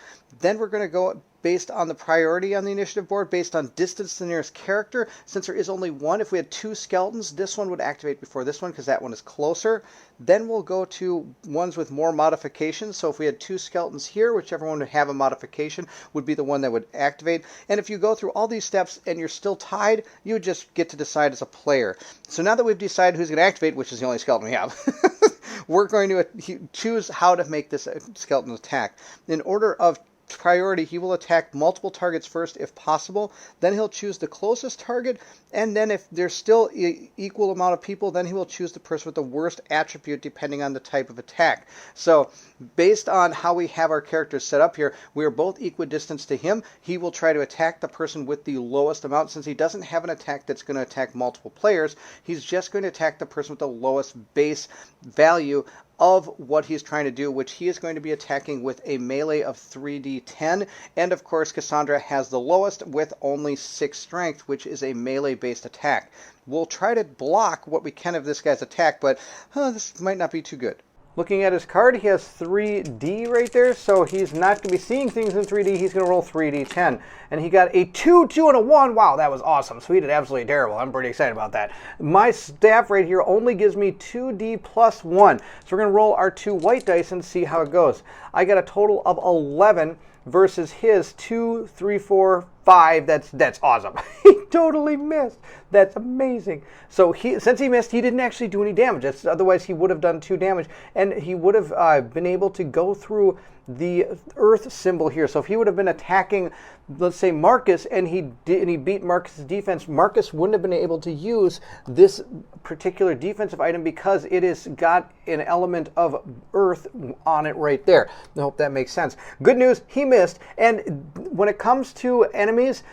S1: Then we're going to go based on the priority on the initiative board, based on distance to the nearest character. Since there is only one, if we had 2 skeletons, this one would activate before this one because that one is closer. Then we'll go to ones with more modifications. So if we had 2 skeletons here, whichever one would have a modification would be the one that would activate. And if you go through all these steps and you're still tied, you just get to decide as a player. So now that we've decided who's going to activate, which is the only skeleton we have, we're going to choose how to make this skeleton attack. In order of priority, he will attack multiple targets first if possible. Then he'll choose the closest target, and then if there's still equal amount of people, then he will choose the person with the worst attribute depending on the type of attack. So based on how we have our characters set up here, we are both equidistant to him. He will try to attack the person with the lowest amount. Since he doesn't have an attack that's going to attack multiple players, he's just going to attack the person with the lowest base value of what he's trying to do, which he is going to be attacking with a melee of 3d10. And of course, Cassandra has the lowest with only 6 strength, which is a melee-based attack. We'll try to block what we can of this guy's attack, but this might not be too good. Looking at his card, he has 3D right there, so he's not going to be seeing things in 3D. He's going to roll 3d10. And he got a 2, 2, and a 1. Wow, that was awesome. So he did absolutely terrible. I'm pretty excited about that. My staff right here only gives me 2d plus 1. So we're going to roll our 2 white dice and see how it goes. I got a total of 11 versus his 2, 3, 4, 5. That's awesome. He totally missed. That's amazing. So since he missed, he didn't actually do any damage. Otherwise, he would have done 2 damage, and he would have been able to go through the earth symbol here. So if he would have been attacking, let's say, Marcus, and he beat Marcus's defense, Marcus wouldn't have been able to use this particular defensive item because it has got an element of earth on it right there. I hope that makes sense. Good news, he missed. And when it comes to enemies,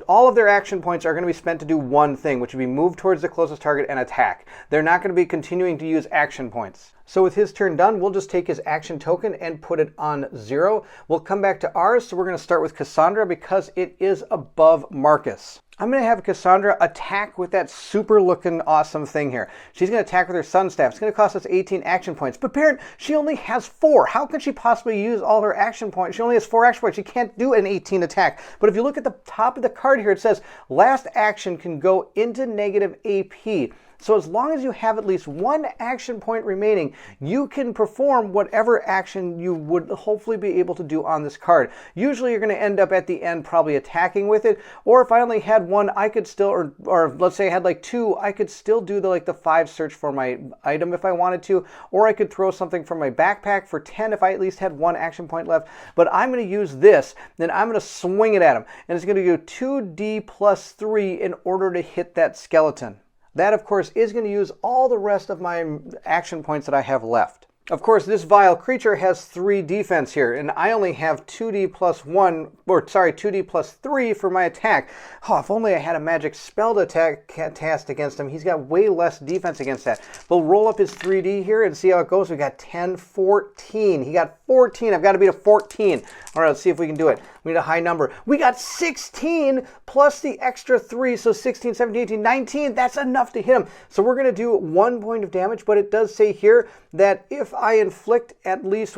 S1: all of their action points are going to be spent to do one thing, which would be move towards the closest target and attack. They're not going to be continuing to use action points. So with his turn done, we'll just take his action token and put it on 0. We'll come back to ours, so we're going to start with Cassandra because it is above Marcus. I'm going to have Cassandra attack with that super looking awesome thing here. She's going to attack with her Sun Staff. It's going to cost us 18 action points. But Bairnt, she only has 4. How can she possibly use all her action points? She only has 4 action points. She can't do an 18 attack. But if you look at the top of the card here, it says last action can go into negative AP. So as long as you have at least 1 action point remaining, you can perform whatever action you would hopefully be able to do on this card. Usually you're going to end up at the end probably attacking with it, or if I only had 1, I could still, or let's say I had like 2, I could still do the 5 search for my item if I wanted to, or I could throw something from my backpack for 10 if I at least had 1 action point left. But I'm going to use this, then I'm going to swing it at him, and it's going to do 2d plus 3 in order to hit that skeleton. That, of course, is going to use all the rest of my action points that I have left. Of course, this vile creature has 3 defense here, and I only have 2d plus 1, or sorry, 2d plus 3 for my attack. Oh, if only I had a magic spell to cast against him. He's got way less defense against that. We'll roll up his 3d here and see how it goes. We got 10, 14. He got 14. I've got to beat a 14. All right, let's see if we can do it. We need a high number. We got 16 plus the extra 3, so 16, 17, 18, 19. That's enough to hit him. So we're going to do 1 point of damage, but it does say here that if I inflict at least,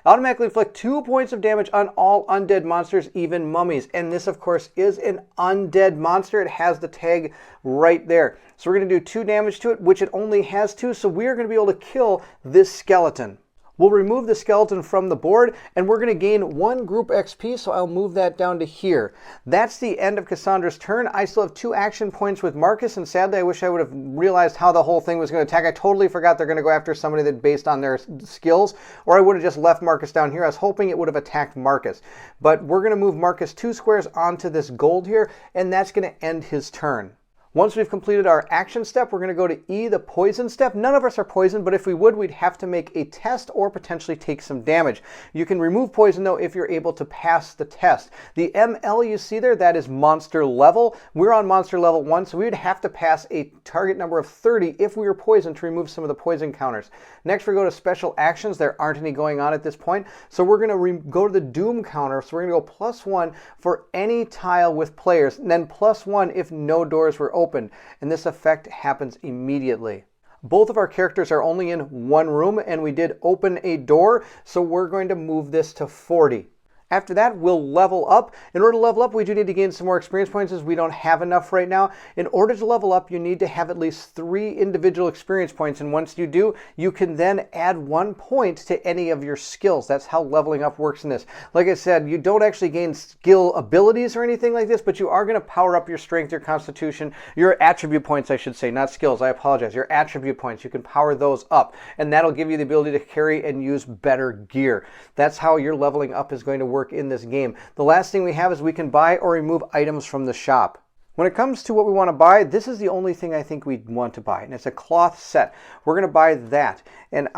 S1: automatically inflict 2 points of damage on all undead monsters, even mummies. And this, of course, is an undead monster. It has the tag right there. So we're going to do 2 damage to it, which it only has 2, so we are going to be able to kill this skeleton. We'll remove the skeleton from the board, and we're going to gain 1 group XP, so I'll move that down to here. That's the end of Cassandra's turn. I still have 2 action points with Marcus, and sadly I wish I would have realized how the whole thing was going to attack. I totally forgot they're going to go after somebody that based on their skills, or I would have just left Marcus down here. I was hoping it would have attacked Marcus. But we're going to move Marcus 2 squares onto this gold here, and that's going to end his turn. Once we've completed our action step, we're going to go to E, the poison step. None of us are poisoned, but if we would, we'd have to make a test or potentially take some damage. You can remove poison, though, if you're able to pass the test. The ML you see there, that is monster level. We're on monster level 1, so we would have to pass a target number of 30 if we were poisoned to remove some of the poison counters. Next, we go to special actions. There aren't any going on at this point, so we're going to go to the doom counter. So we're going to go +1 for any tile with players, and then +1 if no doors were opened, and this effect happens immediately. Both of our characters are only in 1 room, and we did open a door, so we're going to move this to 40. After that, we'll level up. In order to level up, we do need to gain some more experience points as we don't have enough right now. In order to level up, you need to have at least 3 individual experience points, and once you do, you can then add 1 point to any of your skills. That's how leveling up works in this. Like I said, you don't actually gain skill abilities or anything like this, but you are going to power up your strength, your constitution, your attribute points, I should say, not skills, I apologize. Your attribute points, you can power those up, and that'll give you the ability to carry and use better gear. That's how your leveling up is going to work in this game. The last thing we have is we can buy or remove items from the shop. When it comes to what we want to buy, this is the only thing I think we want to buy, and it's a cloth set. We're going to buy that, and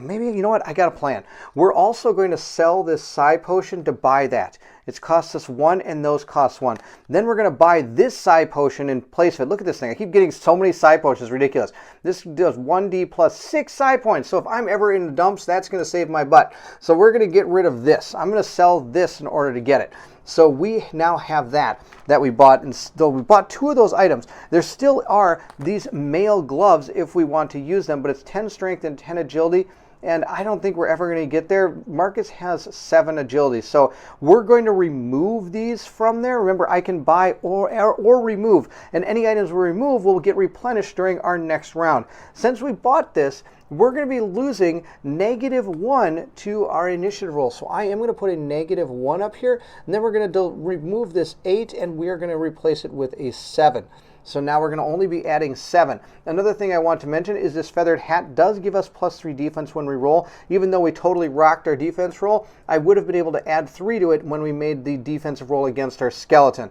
S1: maybe, you know what, I got a plan. We're also going to sell this psi potion to buy that. It costs us 1, and those cost 1. Then we're going to buy this psi potion in place of it. Look at this thing. I keep getting so many psi potions. Ridiculous. This does 1d plus 6 psi points. So if I'm ever in the dumps, that's going to save my butt. So we're going to get rid of this. I'm going to sell this in order to get it. So we now have that we bought, and still we bought 2 of those items. There still are these mail gloves if we want to use them, but it's 10 strength and 10 agility. And I don't think we're ever going to get there. Marcus has 7 agility, so we're going to remove these from there. Remember, I can buy or remove, and any items we remove will get replenished during our next round. Since we bought this, we're going to be losing -1 to our initiative roll. So I am going to put a -1 up here, and then we're going to remove this 8, and we are going to replace it with a 7. So now we're going to only be adding 7. Another thing I want to mention is this feathered hat does give us +3 defense when we roll. Even though we totally rocked our defense roll, I would have been able to add 3 to it when we made the defensive roll against our skeleton.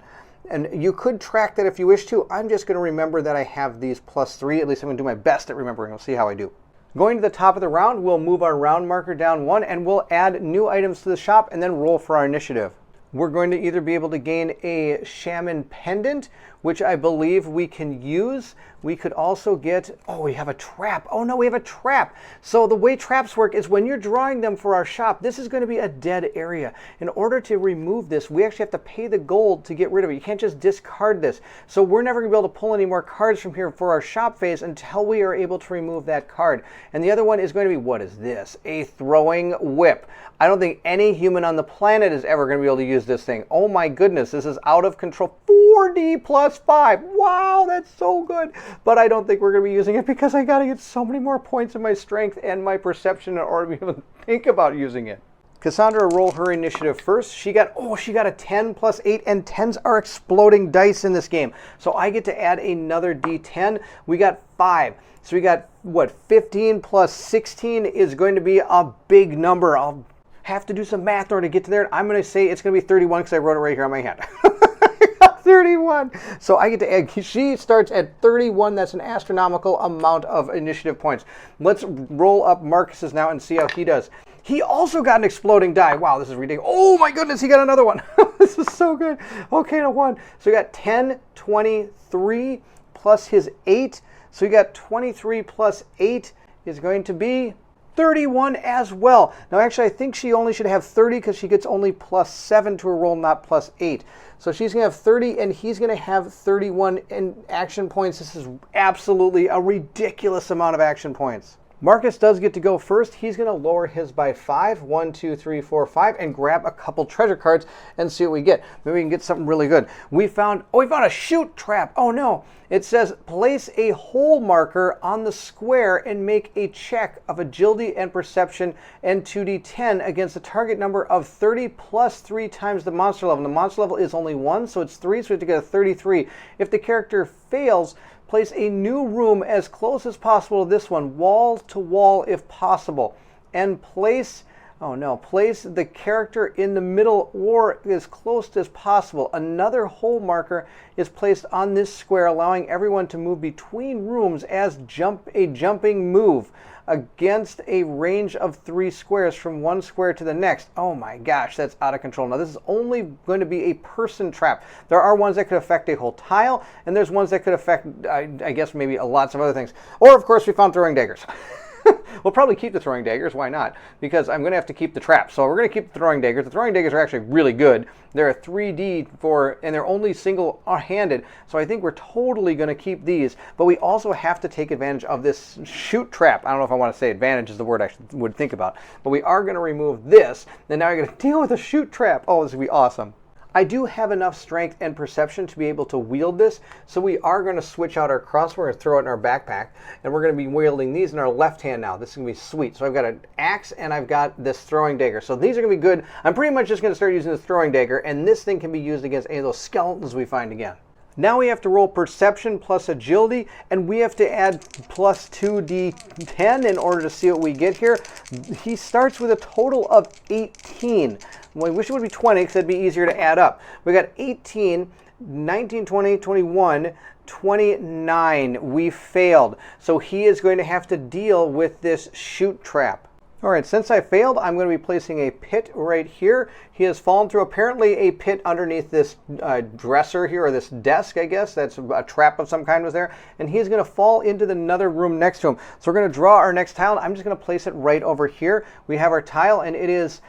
S1: And you could track that if you wish to. I'm just going to remember that I have these +3. At least I'm going to do my best at remembering. We'll see how I do. Going to the top of the round, we'll move our round marker down 1, and we'll add new items to the shop and then roll for our initiative. We're going to either be able to gain a shaman pendant, which I believe we can use. We could also get, we have a trap. Oh no, we have a trap. So the way traps work is when you're drawing them for our shop, this is going to be a dead area. In order to remove this, we actually have to pay the gold to get rid of it. You can't just discard this. So we're never going to be able to pull any more cards from here for our shop phase until we are able to remove that card. And the other one is going to be, what is this? A throwing whip. I don't think any human on the planet is ever going to be able to use this thing. Oh my goodness, this is out of control. 4D plus 5. Wow, that's so good. But I don't think we're going to be using it because I got to get so many more points in my strength and my perception in order to be able to think about using it. Cassandra roll her initiative first. She got a 10 plus 8, and 10s are exploding dice in this game. So I get to add another D10. We got 5. So we got, 15 plus 16 is going to be a big number. I'll have to do some math in order to get to there. I'm going to say it's going to be 31 because I wrote it right here on my hand. 31. So I get to add, she starts at 31. That's an astronomical amount of initiative points. Let's roll up Marcus's now and see how he does. He also got an exploding die. Wow, this is ridiculous. Oh my goodness, he got another one. This is so good. Okay, to 1. So we got 10, 23 plus his 8. So we got 23 plus 8 is going to be 31 as well. Now actually I think she only should have 30 because she gets only +7 to her roll, not +8. So she's going to have 30 and he's going to have 31 in action points. This is absolutely a ridiculous amount of action points. Marcus does get to go first. He's going to lower his by 5, 1, 2, 3, 4, 5, and grab a couple treasure cards and see what we get. Maybe we can get something really good. We found a shoot trap. Oh no. It says place a hole marker on the square and make a check of agility and perception and 2d10 against a target number of 30 plus 3 times the monster level. The monster level is only 1, so it's 3, so we have to get a 33. If the character fails, place a new room as close as possible to this one, wall to wall if possible, and place the character in the middle or as close as possible. Another hole marker is placed on this square, allowing everyone to move between rooms as a jumping move against a range of 3 squares from one square to the next. Oh my gosh, that's out of control. Now this is only going to be a person trap. There are ones that could affect a whole tile, and there's ones that could affect, I guess, maybe lots of other things. Or of course we found throwing daggers. We'll probably keep the throwing daggers. Why not? Because I'm going to have to keep the traps. So we're going to keep the throwing daggers. The throwing daggers are actually really good. They're a 3D and they're only single-handed. So I think we're totally going to keep these. But we also have to take advantage of this shoot trap. I don't know if I want to say advantage is the word I would think about. But we are going to remove this. And now you're going to deal with a shoot trap. Oh, this would be awesome. I do have enough strength and perception to be able to wield this, so we are going to switch out our crossbow and throw it in our backpack, and we're going to be wielding these in our left hand now. This is going to be sweet. So I've got an axe and I've got this throwing dagger. So these are going to be good. I'm pretty much just going to start using this throwing dagger, and this thing can be used against any of those skeletons we find again. Now we have to roll perception plus agility, and we have to add plus 2d10 in order to see what we get here. He starts with a total of 18. Well, I wish it would be 20 because that'd be easier to add up. We got 18, 19, 20, 21, 29. We failed. So he is going to have to deal with this shoot trap. All right, since I failed, I'm going to be placing a pit right here. He has fallen through apparently a pit underneath this dresser here, or this desk, I guess. That's a trap of some kind was there. And he's going to fall into another room next to him. So we're going to draw our next tile. I'm just going to place it right over here. We have our tile, and it is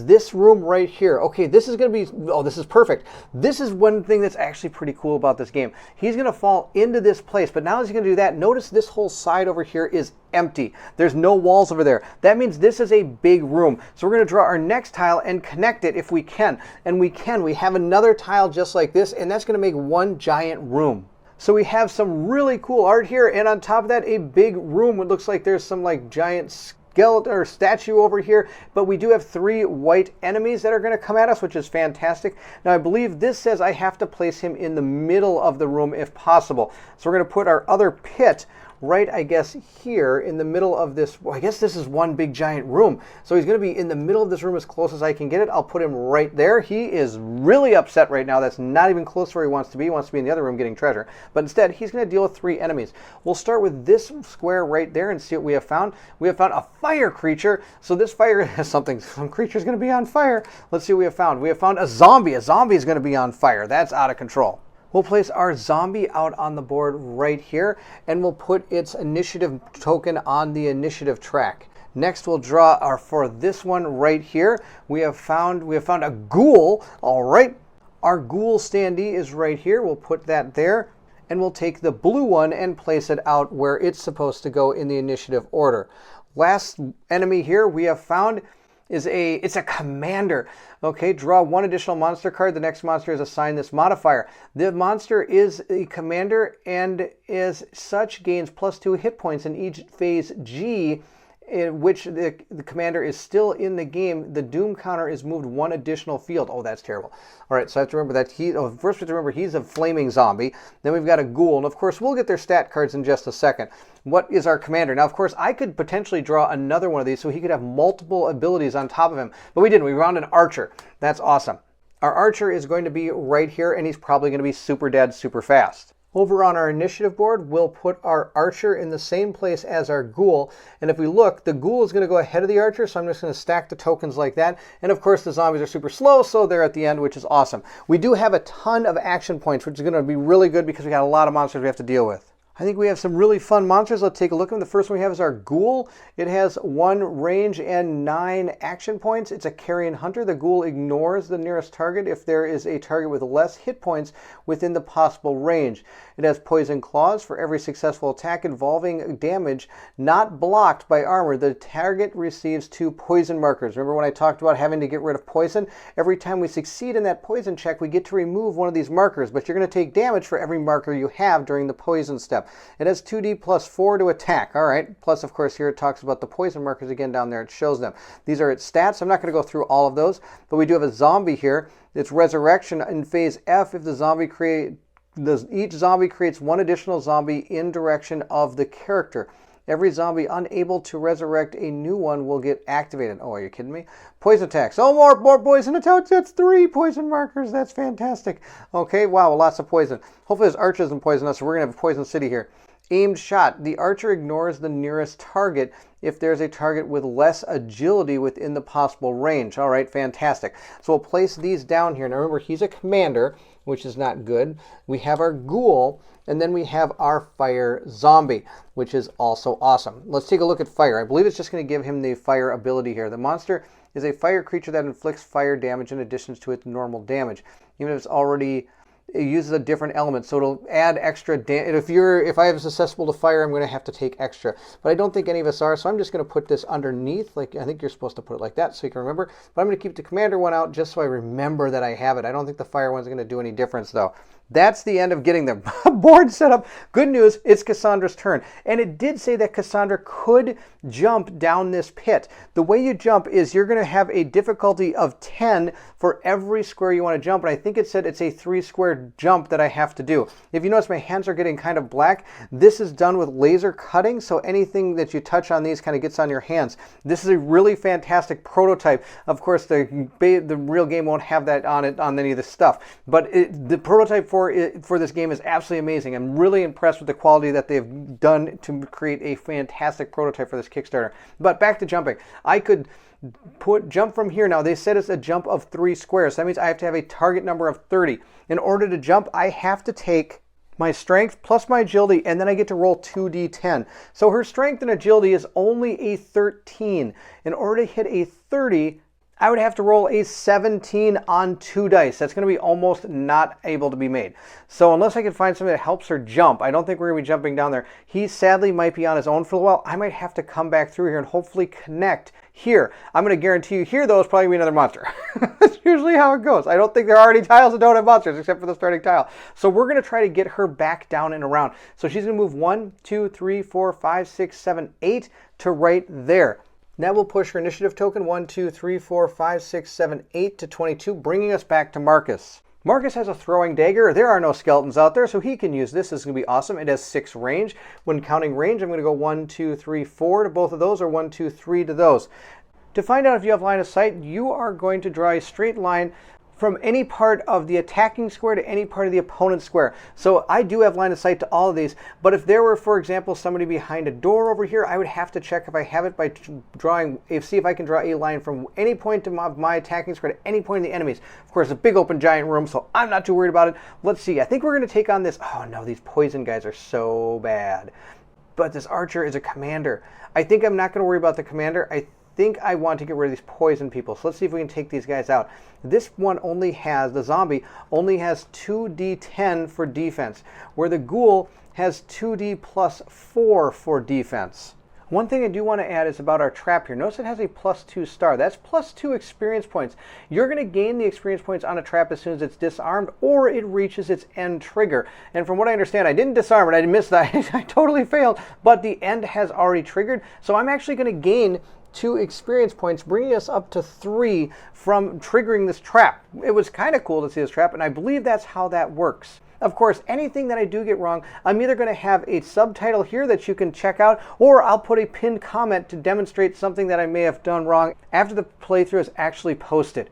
S1: this room right here. Okay, this is going to be, this is perfect. This is one thing that's actually pretty cool about this game. He's going to fall into this place, but now as he's going to do that, notice this whole side over here is empty. There's no walls over there. That means this is a big room. So we're going to draw our next tile and connect it if we can. And we can. We have another tile just like this, and that's going to make one giant room. So we have some really cool art here, and on top of that, a big room. It looks like there's some like giant skeleton or statue over here, but we do have 3 white enemies that are going to come at us, which is fantastic. Now I believe this says I have to place him in the middle of the room if possible. So we're going to put our other pit right, I guess, here in the middle of this. Well, I guess this is one big giant room. So he's going to be in the middle of this room as close as I can get it. I'll put him right there. He is really upset right now. That's not even close to where he wants to be. He wants to be in the other room getting treasure. But instead, he's going to deal with 3 enemies. We'll start with this square right there and see what we have found. We have found a fire creature. So this fire has some creature's going to be on fire. Let's see what we have found. We have found a zombie. A zombie is going to be on fire. That's out of control. We'll place our zombie out on the board right here, and we'll put its initiative token on the initiative track. Next, we'll draw for this one right here. We have found a ghoul. All right, our ghoul standee is right here. We'll put that there, and we'll take the blue one and place it out where it's supposed to go in the initiative order. Last enemy here we have found is it's a commander. Okay, draw 1 additional monster card. The next monster is assigned this modifier. The monster is a commander and as such gains plus 2 hit points in each phase G in which the commander is still in the game. The doom counter is moved 1 additional field. Oh, that's terrible. All right, so I have to remember that first we have to remember he's a flaming zombie. Then we've got a ghoul, and of course we'll get their stat cards in just a second. What is our commander? Now, of course, I could potentially draw another one of these so he could have multiple abilities on top of him, but we didn't. We found an archer. That's awesome. Our archer is going to be right here, and he's probably going to be super dead super fast. Over on our initiative board, we'll put our archer in the same place as our ghoul. And if we look, the ghoul is going to go ahead of the archer, so I'm just going to stack the tokens like that. And of course, the zombies are super slow, so they're at the end, which is awesome. We do have a ton of action points, which is going to be really good because we got a lot of monsters we have to deal with. I think we have some really fun monsters. Let's take a look at them. The first one we have is our Ghoul. It has 1 range and 9 action points. It's a carrion hunter. The Ghoul ignores the nearest target if there is a target with less hit points within the possible range. It has poison claws. For every successful attack involving damage not blocked by armor, the target receives 2 poison markers. Remember when I talked about having to get rid of poison? Every time we succeed in that poison check, we get to remove one of these markers, but you're going to take damage for every marker you have during the poison step. It has 2d plus 4 to attack. All right. Plus, of course, here it talks about the poison markers again down there. It shows them. These are its stats. I'm not going to go through all of those, but we do have a zombie here. It's resurrection in phase F. If the zombie each zombie creates 1 additional zombie in direction of the character. Every zombie unable to resurrect a new one will get activated. Oh, are you kidding me? Poison attacks. Oh, more poison attacks. That's 3 poison markers. That's fantastic. Okay, wow, lots of poison. Hopefully this archer doesn't poison us, so we're going to have a poison city here. Aimed shot. The archer ignores the nearest target if there's a target with less agility within the possible range. All right, fantastic. So we'll place these down here. Now remember, he's a commander, which is not good. We have our Ghoul, and then we have our fire zombie, which is also awesome. Let's take a look at fire. I believe it's just going to give him the fire ability here. The monster is a fire creature that inflicts fire damage in addition to its normal damage. Even if it's already... It uses a different element, so it'll add extra damage. If I am susceptible to fire, I'm going to have to take extra. But I don't think any of us are, so I'm just going to put this underneath. Like I think you're supposed to put it like that so you can remember. But I'm going to keep the commander one out just so I remember that I have it. I don't think the fire one's going to do any difference, though. That's the end of getting the board set up. Good news, it's Cassandra's turn. And it did say that Cassandra could jump down this pit. The way you jump is you're going to have a difficulty of 10 for every square you want to jump. And I think it said it's a 3-square jump that I have to do. If you notice, my hands are getting kind of black. This is done with laser cutting, so anything that you touch on these kind of gets on your hands. This is a really fantastic prototype. Of course, the real game won't have that on it on any of this stuff. But the prototype for this game is absolutely amazing. I'm really impressed with the quality that they've done to create a fantastic prototype for this Kickstarter. But back to jumping. I could jump from here. Now they said it's a jump of 3 squares. So that means I have to have a target number of 30. In order to jump, I have to take my strength plus my agility, and then I get to roll 2d10. So her strength and agility is only a 13. In order to hit a 30, I would have to roll a 17 on 2 dice. That's going to be almost not able to be made. So unless I can find something that helps her jump, I don't think we're going to be jumping down there. He sadly might be on his own for a while. I might have to come back through here and hopefully connect here. I'm going to guarantee you here, though, is probably going to be another monster. That's usually how it goes. I don't think there are any tiles that don't have monsters except for the starting tile. So we're going to try to get her back down and around. So she's going to move 1, 2, 3, 4, 5, 6, 7, 8 to right there. That will push her initiative token 1, 2, 3, 4, 5, 6, 7, 8 to 22, bringing us back to Marcus. Marcus has a throwing dagger. There are no skeletons out there, so he can use this. This is going to be awesome. It has 6 range. When counting range, I'm going to go 1, 2, 3, 4 to both of those, or 1, 2, 3 to those. To find out if you have line of sight, you are going to draw a straight line from any part of the attacking square to any part of the opponent's square. So I do have line of sight to all of these, but if there were, for example, somebody behind a door over here, I would have to check if I have it by drawing, see if I can draw a line from any point of my attacking square to any point of the enemies. Of course, it's a big open giant room, so I'm not too worried about it. Let's see, I think we're going to take on this. Oh no, these poison guys are so bad. But this archer is a commander. I think I'm not going to worry about the commander. I think I want to get rid of these poison people. So let's see if we can take these guys out. This one only has, the zombie, only has 2d10 for defense, where the ghoul has 2d plus 4 for defense. One thing I do want to add is about our trap here. Notice it has a +2 star. That's +2 experience points. You're going to gain the experience points on a trap as soon as it's disarmed or it reaches its end trigger. And from what I understand, I didn't disarm it. I missed that. I totally failed. But the end has already triggered. So I'm actually going to gain 2 experience points, bringing us up to 3 from triggering this trap. It was kind of cool to see this trap, and I believe that's how that works. Of course, anything that I do get wrong, I'm either going to have a subtitle here that you can check out, or I'll put a pinned comment to demonstrate something that I may have done wrong after the playthrough is actually posted.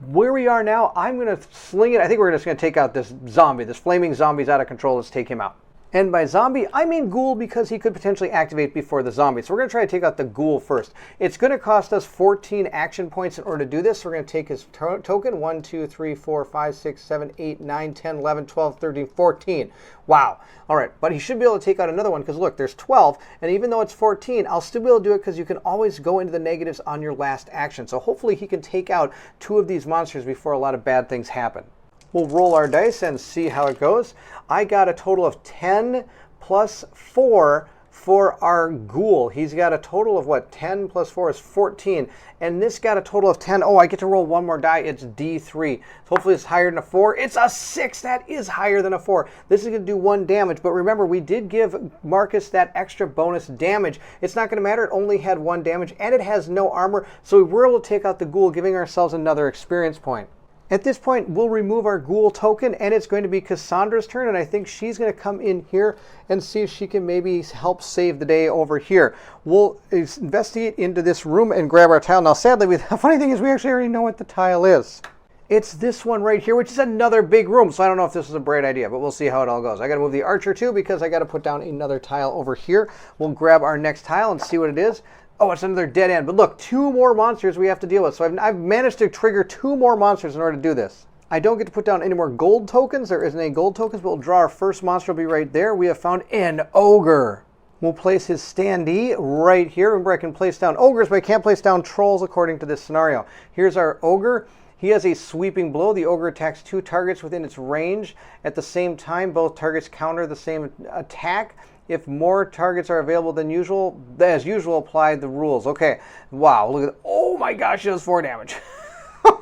S1: Where we are now, I'm going to sling it. I think we're just going to take out this zombie. This flaming zombie's out of control. Let's take him out. And by zombie, I mean ghoul because he could potentially activate before the zombie. So we're going to try to take out the ghoul first. It's going to cost us 14 action points in order to do this. So we're going to take his token, 1, 2, 3, 4, 5, 6, 7, 8, 9, 10, 11, 12, 13, 14. Wow. All right, but he should be able to take out another one because look, there's 12. And even though it's 14, I'll still be able to do it because you can always go into the negatives on your last action. So hopefully he can take out 2 of these monsters before a lot of bad things happen. We'll roll our dice and see how it goes. I got a total of 10 plus 4 for our ghoul. He's got a total of what? 10 plus 4 is 14. And this got a total of 10. Oh, I get to roll one more die. It's D3. So hopefully it's higher than a 4. It's a 6. That is higher than a 4. This is going to do 1 damage. But remember, we did give Marcus that extra bonus damage. It's not going to matter. It only had 1 damage. And it has no armor. So we were able to take out the ghoul, giving ourselves another experience point. At this point, we'll remove our ghoul token, and it's going to be Cassandra's turn, and I think she's going to come in here and see if she can maybe help save the day over here. We'll investigate into this room and grab our tile. Now, sadly, the funny thing is we actually already know what the tile is. It's this one right here, which is another big room, so I don't know if this is a great idea, but we'll see how it all goes. I got to move the archer, too, because I got to put down another tile over here. We'll grab our next tile and see what it is. Oh, it's another dead end. But look, 2 more monsters we have to deal with. So I've managed to trigger 2 more monsters in order to do this. I don't get to put down any more gold tokens. There isn't any gold tokens, but we'll draw our first monster. It'll be right there. We have found an ogre. We'll place his standee right here. Remember, I can place down ogres, but I can't place down trolls according to this scenario. Here's our ogre. He has a sweeping blow. The ogre attacks 2 targets within its range. At the same time, both targets counter the same attack. If more targets are available than usual, as usual, apply the rules. Okay, wow, look at that. Oh my gosh, it does 4 damage.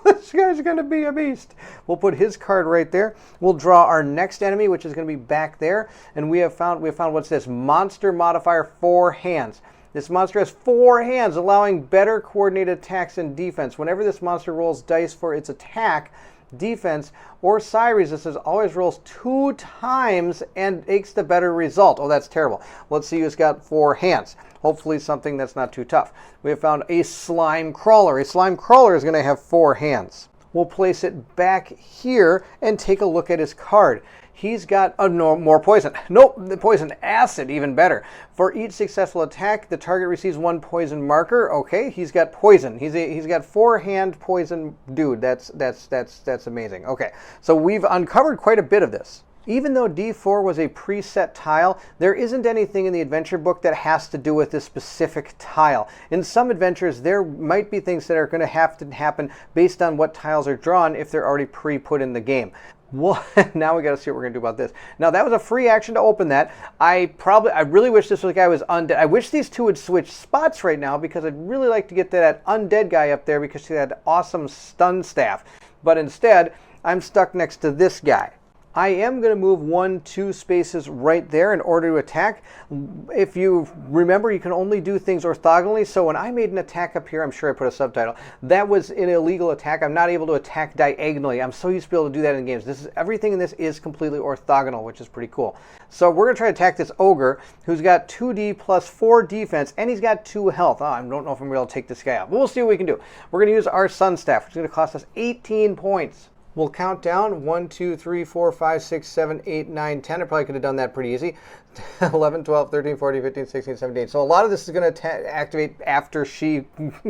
S1: This guy's going to be a beast. We'll put his card right there. We'll draw our next enemy, which is going to be back there. And we have found what's this? Monster modifier 4 hands. This monster has 4 hands, allowing better coordinated attacks and defense. Whenever this monster rolls dice for its attack, defense, or psi resistance, always rolls 2 times and makes the better result. Oh, that's terrible. Let's see who's got 4 hands. Hopefully something that's not too tough. We have found a slime crawler. A slime crawler is going to have 4 hands. We'll place it back here and take a look at his card. He's got more poison. Nope, the poison acid, even better. For each successful attack, the target receives 1 poison marker. Okay, he's got poison. He's got 4-hand poison dude. That's amazing. Okay, so we've uncovered quite a bit of this. Even though D4 was a preset tile, there isn't anything in the adventure book that has to do with this specific tile. In some adventures, there might be things that are going to have to happen based on what tiles are drawn if they're already pre-put in the game. Well, now we got to see what we're going to do about this. Now, that was a free action to open that. I really wish this guy was undead. I wish these 2 would switch spots right now because I'd really like to get to that undead guy up there because he had awesome stun staff. But instead, I'm stuck next to this guy. I am going to move 1-2 spaces right there in order to attack. If you remember, you can only do things orthogonally. So when I made an attack up here, I'm sure I put a subtitle, that was an illegal attack. I'm not able to attack diagonally. I'm so used to be able to do that in games. Everything in this is completely orthogonal, which is pretty cool. So we're going to try to attack this ogre who's got 2d plus 4 defense, and he's got 2 health. Oh, I don't know if I'm able to take this guy out, but we'll see what we can do. We're going to use our sun staff, which is going to cost us 18 points. We'll count down 1, 2, 3, 4, 5, 6, 7, 8, 9, 10. I probably could have done that pretty easy. 11, 12, 13, 14, 15, 16, 17. So a lot of this is going to activate after she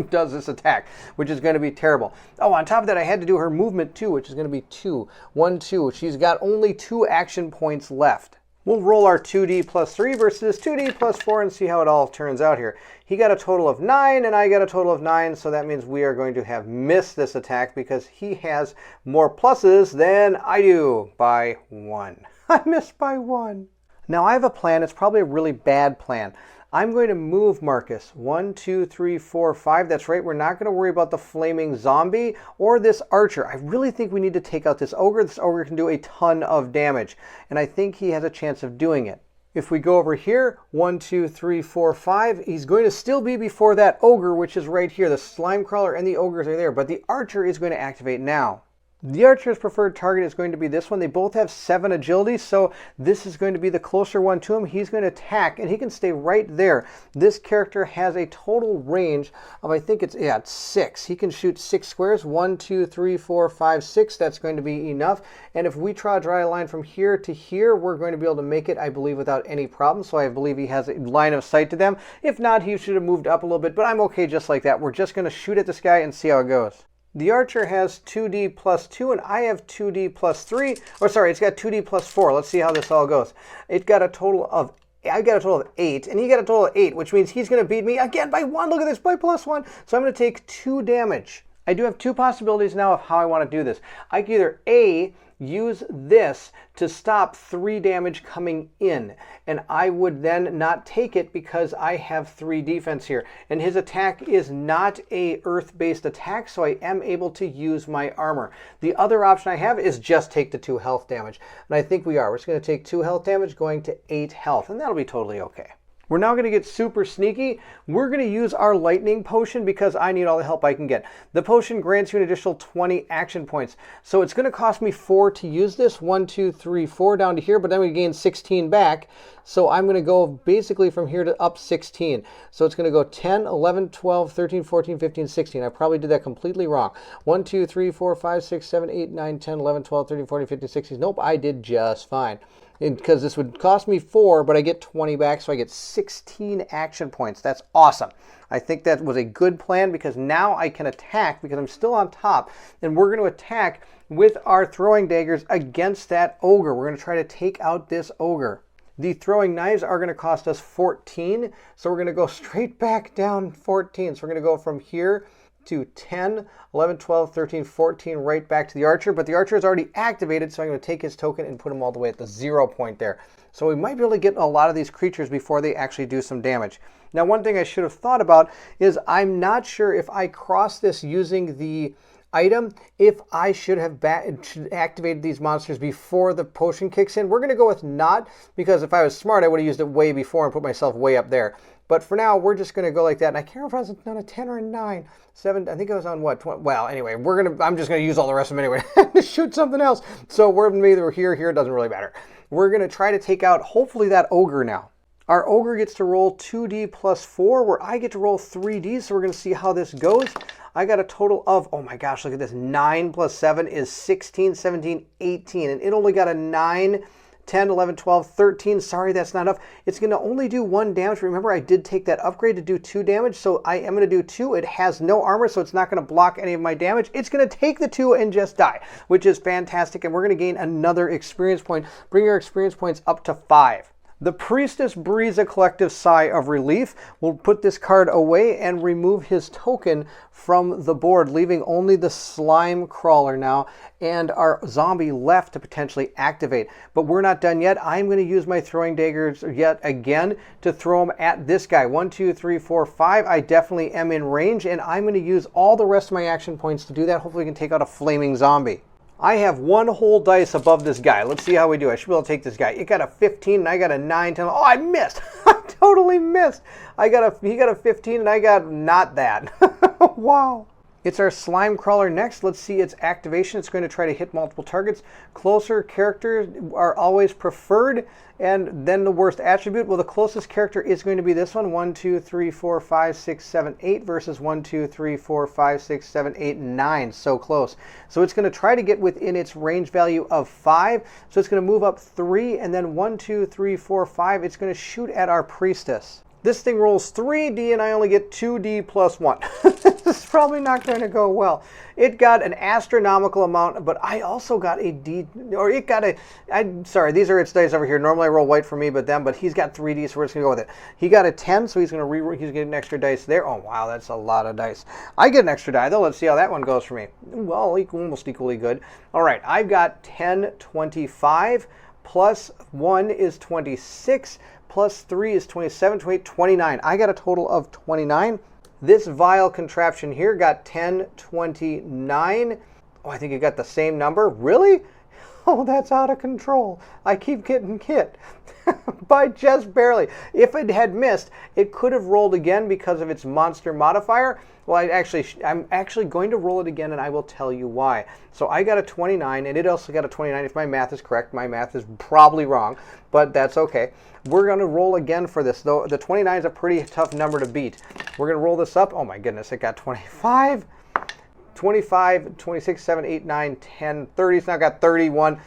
S1: does this attack, which is going to be terrible. Oh, on top of that, I had to do her movement too, which is going to be 2. 1, 2. She's got only 2 action points left. We'll roll our 2d plus 3 versus 2d plus 4 and see how it all turns out here. He got a total of 9 and I got a total of 9, so that means we are going to have missed this attack because he has more pluses than I do by 1. I missed by 1. Now I have a plan. It's probably a really bad plan. I'm going to move Marcus 1, 2, 3, 4, 5. That's right. We're not going to worry about the flaming zombie or this archer. I really think we need to take out this ogre. This ogre can do a ton of damage, and I think he has a chance of doing it. If we go over here, 1, 2, 3, 4, 5, he's going to still be before that ogre, which is right here. The slime crawler and the ogres are there, but the archer is going to activate now. The archer's preferred target is going to be this one. They both have 7 agility, so this is going to be the closer one to him. He's going to attack, and he can stay right there. This character has a total range of, I think it's 6. He can shoot 6 squares. 1, 2, 3, 4, 5, 6. That's going to be enough. And if we draw a line from here to here, we're going to be able to make it, I believe, without any problem. So I believe he has a line of sight to them. If not, he should have moved up a little bit, but I'm okay just like that. We're just going to shoot at this guy and see how it goes. The archer has 2d plus 2, and I have 2d plus 3. Or sorry, it's got 2d plus 4. Let's see how this all goes. I got a total of 8, and he got a total of 8, which means he's going to beat me again by 1. Look at this, by plus 1. So I'm going to take 2 damage. I do have 2 possibilities now of how I want to do this. I could either A, use this to stop 3 damage coming in, and I would then not take it because I have 3 defense here, and his attack is not a earth-based attack, so I am able to use my armor. The other option I have is just take the 2 health damage, and I think we are. We're just going to take 2 health damage going to 8 health, and that'll be totally okay. We're now going to get super sneaky. We're going to use our lightning potion because I need all the help I can get. The potion grants you an additional 20 action points. So it's going to cost me 4 to use this. 1, 2, 3, 4 down to here, but then we gain 16 back. So I'm going to go basically from here to up 16. So it's going to go 10, 11, 12, 13, 14, 15, 16. I probably did that completely wrong. 1, 2, 3, 4, 5, 6, 7, 8, 9, 10, 11, 12, 13, 14, 15, 16. Nope, I did just fine. Because this would cost me 4, but I get 20 back, so I get 16 action points. That's awesome. I think that was a good plan because now I can attack because I'm still on top, and we're going to attack with our throwing daggers against that ogre. We're going to try to take out this ogre. The throwing knives are going to cost us 14, so we're going to go straight back down 14. So we're going to go from here to 10, 11, 12, 13, 14, right back to the archer. But the archer is already activated, so I'm going to take his token and put him all the way at the 0 point there. So we might be able to get a lot of these creatures before they actually do some damage. Now, one thing I should have thought about is I'm not sure if I cross this using the item, if I should have activated these monsters before the potion kicks in. We're going to go with not, because if I was smart, I would have used it way before and put myself way up there. But for now, we're just going to go like that. And I can't remember if I was on a 10 or a 9. 7, I think I was on what? 20. Well, anyway, I'm just going to use all the rest of them anyway to shoot something else. So we're either here, it doesn't really matter. We're going to try to take out, hopefully, that ogre now. Our ogre gets to roll 2d plus 4, where I get to roll 3d, so we're going to see how this goes. I got a total of, oh my gosh, look at this. 9 plus 7 is 16, 17, 18, and it only got a 9, 10, 11, 12, 13. Sorry, that's not enough. It's going to only do 1 damage. Remember, I did take that upgrade to do 2 damage, so I am going to do 2. It has no armor, so it's not going to block any of my damage. It's going to take the 2 and just die, which is fantastic, and we're going to gain another experience point. Bring our experience points up to 5. The priestess breathes a collective sigh of relief. We'll put this card away and remove his token from the board, leaving only the slime crawler now and our zombie left to potentially activate. But we're not done yet. I'm going to use my throwing daggers yet again to throw them at this guy. 1, 2, 3, 4, 5. I definitely am in range, and I'm going to use all the rest of my action points to do that. Hopefully we can take out a flaming zombie. I have 1 whole dice above this guy. Let's see how we do. I should be able to take this guy. It got a 15 and I got a 9, 10. Oh, I missed. I totally missed. He got a 15 and I got not that. Wow. It's our slime crawler next. Let's see its activation. It's going to try to hit multiple targets. Closer characters are always preferred. And then the worst attribute. Well, the closest character is going to be this one. 1, 2, 3, 4, 5, 6, 7, 8 versus 1, 2, 3, 4, 5, 6, 7, 8, 9. So close. So it's going to try to get within its range value of 5. So it's going to move up 3, and then 1, 2, 3, 4, 5. It's going to shoot at our priestess. This thing rolls 3d and I only get 2d plus 1. This is probably not going to go well. It got an astronomical amount, but I also got a d, or it got a, I'm sorry, these are its dice over here. Normally I roll white for me, but he's got 3d, so we're just going to go with it. He got a 10, so he's going to he's getting an extra dice there. Oh, wow, that's a lot of dice. I get an extra die, though. Let's see how that one goes for me. Well, almost equally good. All right, I've got 10, 25, plus 1 is 26, plus 3 is 27, 28, 29. I got a total of 29. This vile contraption here got 10, 29. Oh, I think it got the same number. Really? Oh, that's out of control. I keep getting hit by just barely. If it had missed, it could have rolled again because of its monster modifier. Well, I'm actually going to roll it again, and I will tell you why. So I got a 29, and it also got a 29. If my math is correct, my math is probably wrong, but that's okay. We're going to roll again for this, though the 29 is a pretty tough number to beat. We're going to roll this up. Oh my goodness, it got 25. 25, 26, 7, 8, 9, 10, 30. It's now got 31.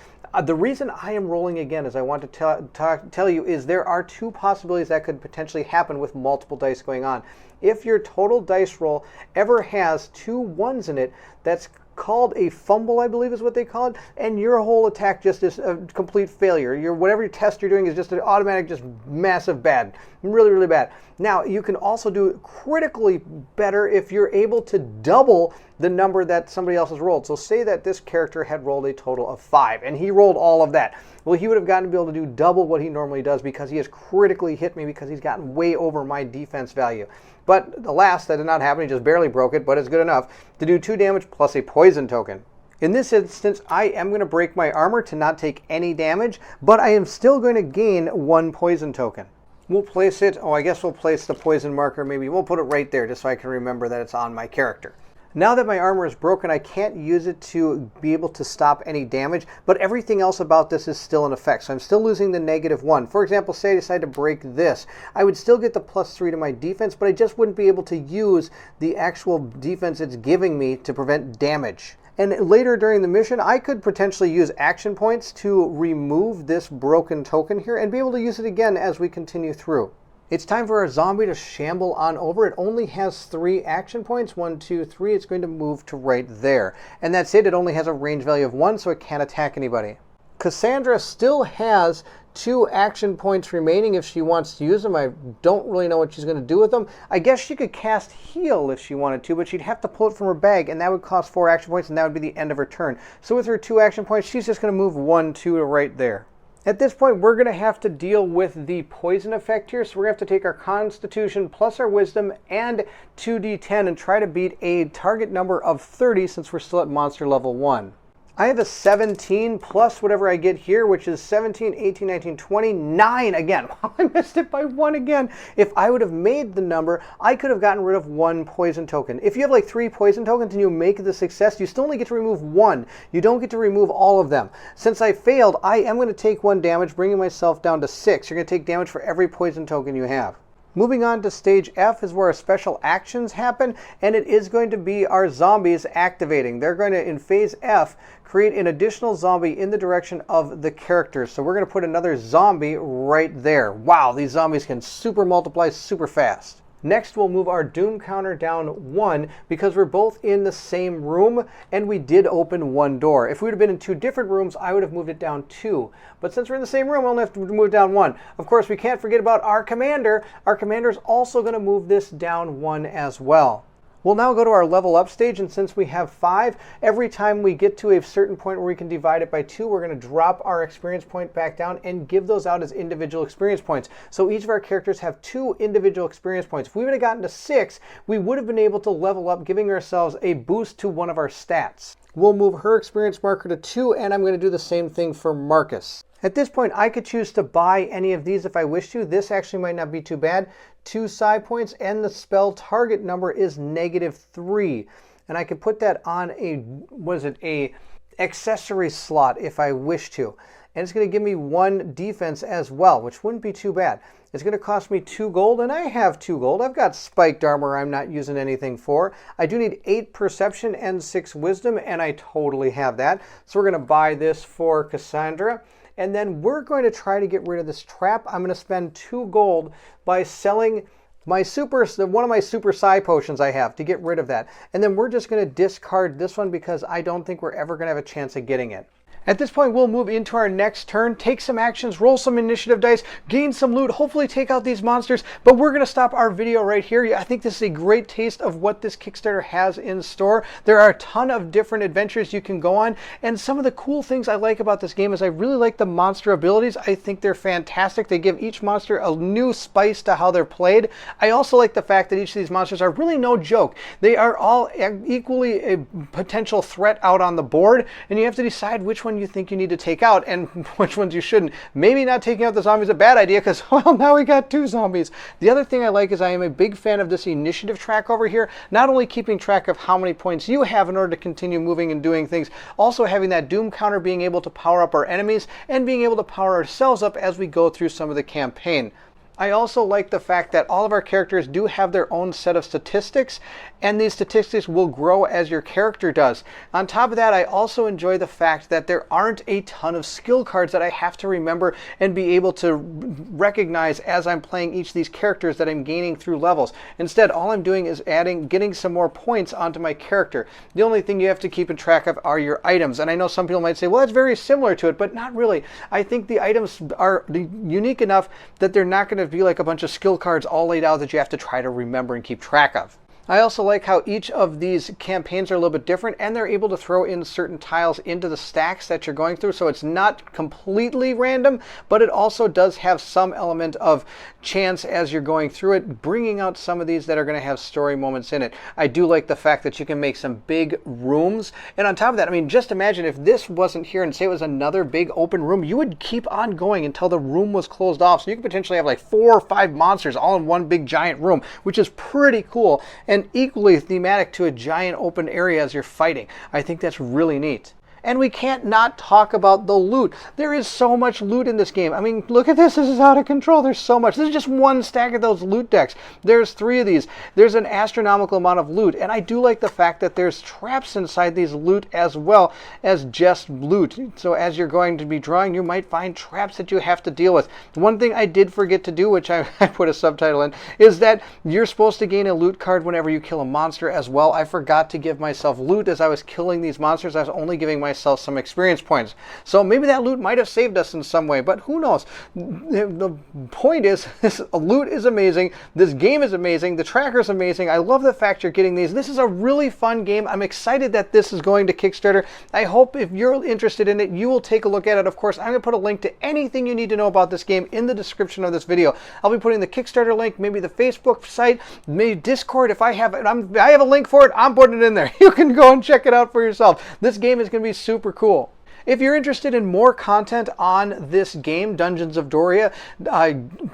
S1: The reason I am rolling again, as I want to tell you, is there are two possibilities that could potentially happen with multiple dice going on. If your total dice roll ever has 2 ones in it, that's called a fumble, I believe is what they call it, and your whole attack just is a complete failure. Whatever test you're doing is just an automatic, just massive bad. Really, really bad. Now, you can also do critically better if you're able to double the number that somebody else has rolled. So say that this character had rolled a total of 5, and he rolled all of that. Well, he would have gotten to be able to do double what he normally does because he has critically hit me because he's gotten way over my defense value. But alas, that did not happen. He just barely broke it, but it's good enough to do 2 damage plus a poison token. In this instance, I am going to break my armor to not take any damage, but I am still going to gain 1 poison token. We'll place it, I guess we'll place the poison marker, maybe we'll put it right there just so I can remember that it's on my character. Now that my armor is broken, I can't use it to be able to stop any damage, but everything else about this is still in effect, so I'm still losing the -1. For example, say I decide to break this, I would still get the +3 to my defense, but I just wouldn't be able to use the actual defense it's giving me to prevent damage. And later during the mission, I could potentially use action points to remove this broken token here and be able to use it again as we continue through. It's time for our zombie to shamble on over. It only has 3 action points. 1, 2, 3. It's going to move to right there. And that's it. It only has a range value of 1, so it can't attack anybody. Cassandra still has 2 action points remaining if she wants to use them. I don't really know what she's going to do with them. I guess she could cast heal if she wanted to, but she'd have to pull it from her bag, and that would cost 4 action points, and that would be the end of her turn. So with her 2 action points, she's just going to move 1, 2 to right there. At this point, we're going to have to deal with the poison effect here, so we're going to have to take our Constitution plus our Wisdom and 2d10 and try to beat a target number of 30 since we're still at monster level 1. I have a 17 plus whatever I get here, which is 17, 18, 19, 29 again. I missed it by 1 again. If I would have made the number, I could have gotten rid of 1 poison token. If you have like 3 poison tokens and you make the success, you still only get to remove 1. You don't get to remove all of them. Since I failed, I am going to take 1 damage, bringing myself down to 6. You're going to take damage for every poison token you have. Moving on to stage F is where our special actions happen, and it is going to be our zombies activating. They're going to, in phase F, create an additional zombie in the direction of the characters. So we're going to put another zombie right there. Wow, these zombies can super multiply super fast. Next, we'll move our Doom counter down 1 because we're both in the same room and we did open 1 door. If we would have been in 2 different rooms, I would have moved it down 2. But since we're in the same room, we only have to move down 1. Of course, we can't forget about our commander. Our commander is also going to move this down 1 as well. We'll now go to our level up stage, and since we have 5, every time we get to a certain point where we can divide it by 2, we're going to drop our experience point back down and give those out as individual experience points. So each of our characters have 2 individual experience points. If we would have gotten to 6, we would have been able to level up, giving ourselves a boost to one of our stats. We'll move her experience marker to 2, and I'm going to do the same thing for Marcus. At this point, I could choose to buy any of these if I wish to. This actually might not be too bad. 2 psi points, and the spell target number is -3. And I could put that on a accessory slot if I wish to. And it's going to give me 1 defense as well, which wouldn't be too bad. It's going to cost me 2 gold, and I have 2 gold. I've got spiked armor I'm not using anything for. I do need 8 perception and 6 wisdom, and I totally have that. So we're going to buy this for Cassandra. And then we're going to try to get rid of this trap. I'm going to spend 2 gold by selling my one of my super psi potions I have to get rid of that. And then we're just going to discard this one because I don't think we're ever going to have a chance of getting it. At this point, we'll move into our next turn, take some actions, roll some initiative dice, gain some loot, hopefully take out these monsters, but we're going to stop our video right here. I think this is a great taste of what this Kickstarter has in store. There are a ton of different adventures you can go on, and some of the cool things I like about this game is I really like the monster abilities. I think they're fantastic. They give each monster a new spice to how they're played. I also like the fact that each of these monsters are really no joke. They are all equally a potential threat out on the board, and you have to decide which one you think you need to take out and which ones you shouldn't. Maybe not taking out the zombies is a bad idea because, well, now we got 2 zombies. The other thing I like is I am a big fan of this initiative track over here, not only keeping track of how many points you have in order to continue moving and doing things, also having that doom counter, being able to power up our enemies and being able to power ourselves up as we go through some of the campaign. I also like the fact that all of our characters do have their own set of statistics, and these statistics will grow as your character does. On top of that, I also enjoy the fact that there aren't a ton of skill cards that I have to remember and be able to recognize as I'm playing each of these characters that I'm gaining through levels. Instead, all I'm doing is getting some more points onto my character. The only thing you have to keep in track of are your items. And I know some people might say, well, that's very similar to it, but not really. I think the items are unique enough that they're not going to be like a bunch of skill cards all laid out that you have to try to remember and keep track of. I also like how each of these campaigns are a little bit different, and they're able to throw in certain tiles into the stacks that you're going through, so it's not completely random, but it also does have some element of chance as you're going through it, bringing out some of these that are going to have story moments in it. I do like the fact that you can make some big rooms, and on top of that, I mean, just imagine if this wasn't here and say it was another big open room, you would keep on going until the room was closed off, so you could potentially have like 4 or 5 monsters all in one big giant room, which is pretty cool, and equally thematic to a giant open area as you're fighting. I think that's really neat. And we can't not talk about the loot. There is so much loot in this game. I mean, look at this. This is out of control. There's so much. This is just one stack of those loot decks. There's 3 of these. There's an astronomical amount of loot. And I do like the fact that there's traps inside these loot as well as just loot. So as you're going to be drawing, you might find traps that you have to deal with. One thing I did forget to do, which I put a subtitle in, is that you're supposed to gain a loot card whenever you kill a monster as well. I forgot to give myself loot as I was killing these monsters. I was only giving myself some experience points. So maybe that loot might have saved us in some way, but who knows? The point is, this loot is amazing. This game is amazing. The tracker is amazing. I love the fact you're getting these. This is a really fun game. I'm excited that this is going to Kickstarter. I hope if you're interested in it, you will take a look at it. Of course, I'm going to put a link to anything you need to know about this game in the description of this video. I'll be putting the Kickstarter link, maybe the Facebook site, maybe Discord. If I have it, I have a link for it, I'm putting it in there. You can go and check it out for yourself. This game is going to be super cool. If you're interested in more content on this game, Dungeons of Doria,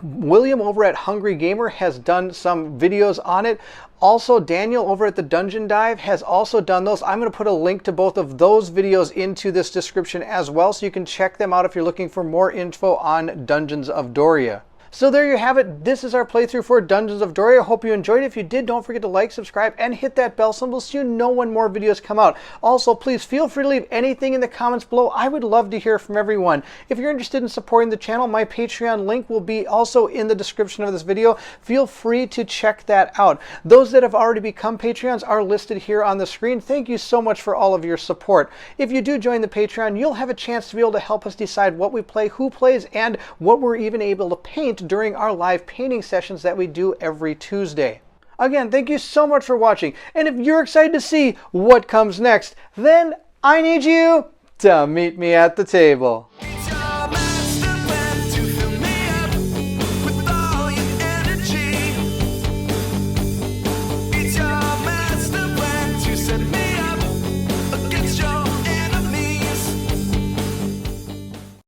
S1: William over at Hungry Gamer has done some videos on it. Also, Daniel over at the Dungeon Dive has also done those. I'm going to put a link to both of those videos into this description as well, so you can check them out if you're looking for more info on Dungeons of Doria. So there you have it. This is our playthrough for Dungeons of Doria. Hope you enjoyed it. If you did, don't forget to like, subscribe, and hit that bell symbol so you know when more videos come out. Also, please feel free to leave anything in the comments below. I would love to hear from everyone. If you're interested in supporting the channel, my Patreon link will be also in the description of this video. Feel free to check that out. Those that have already become Patreons are listed here on the screen. Thank you so much for all of your support. If you do join the Patreon, you'll have a chance to be able to help us decide what we play, who plays, and what we're even able to paint during our live painting sessions that we do every Tuesday. Again, thank you so much for watching, and if you're excited to see what comes next, then I need you to meet me at the table.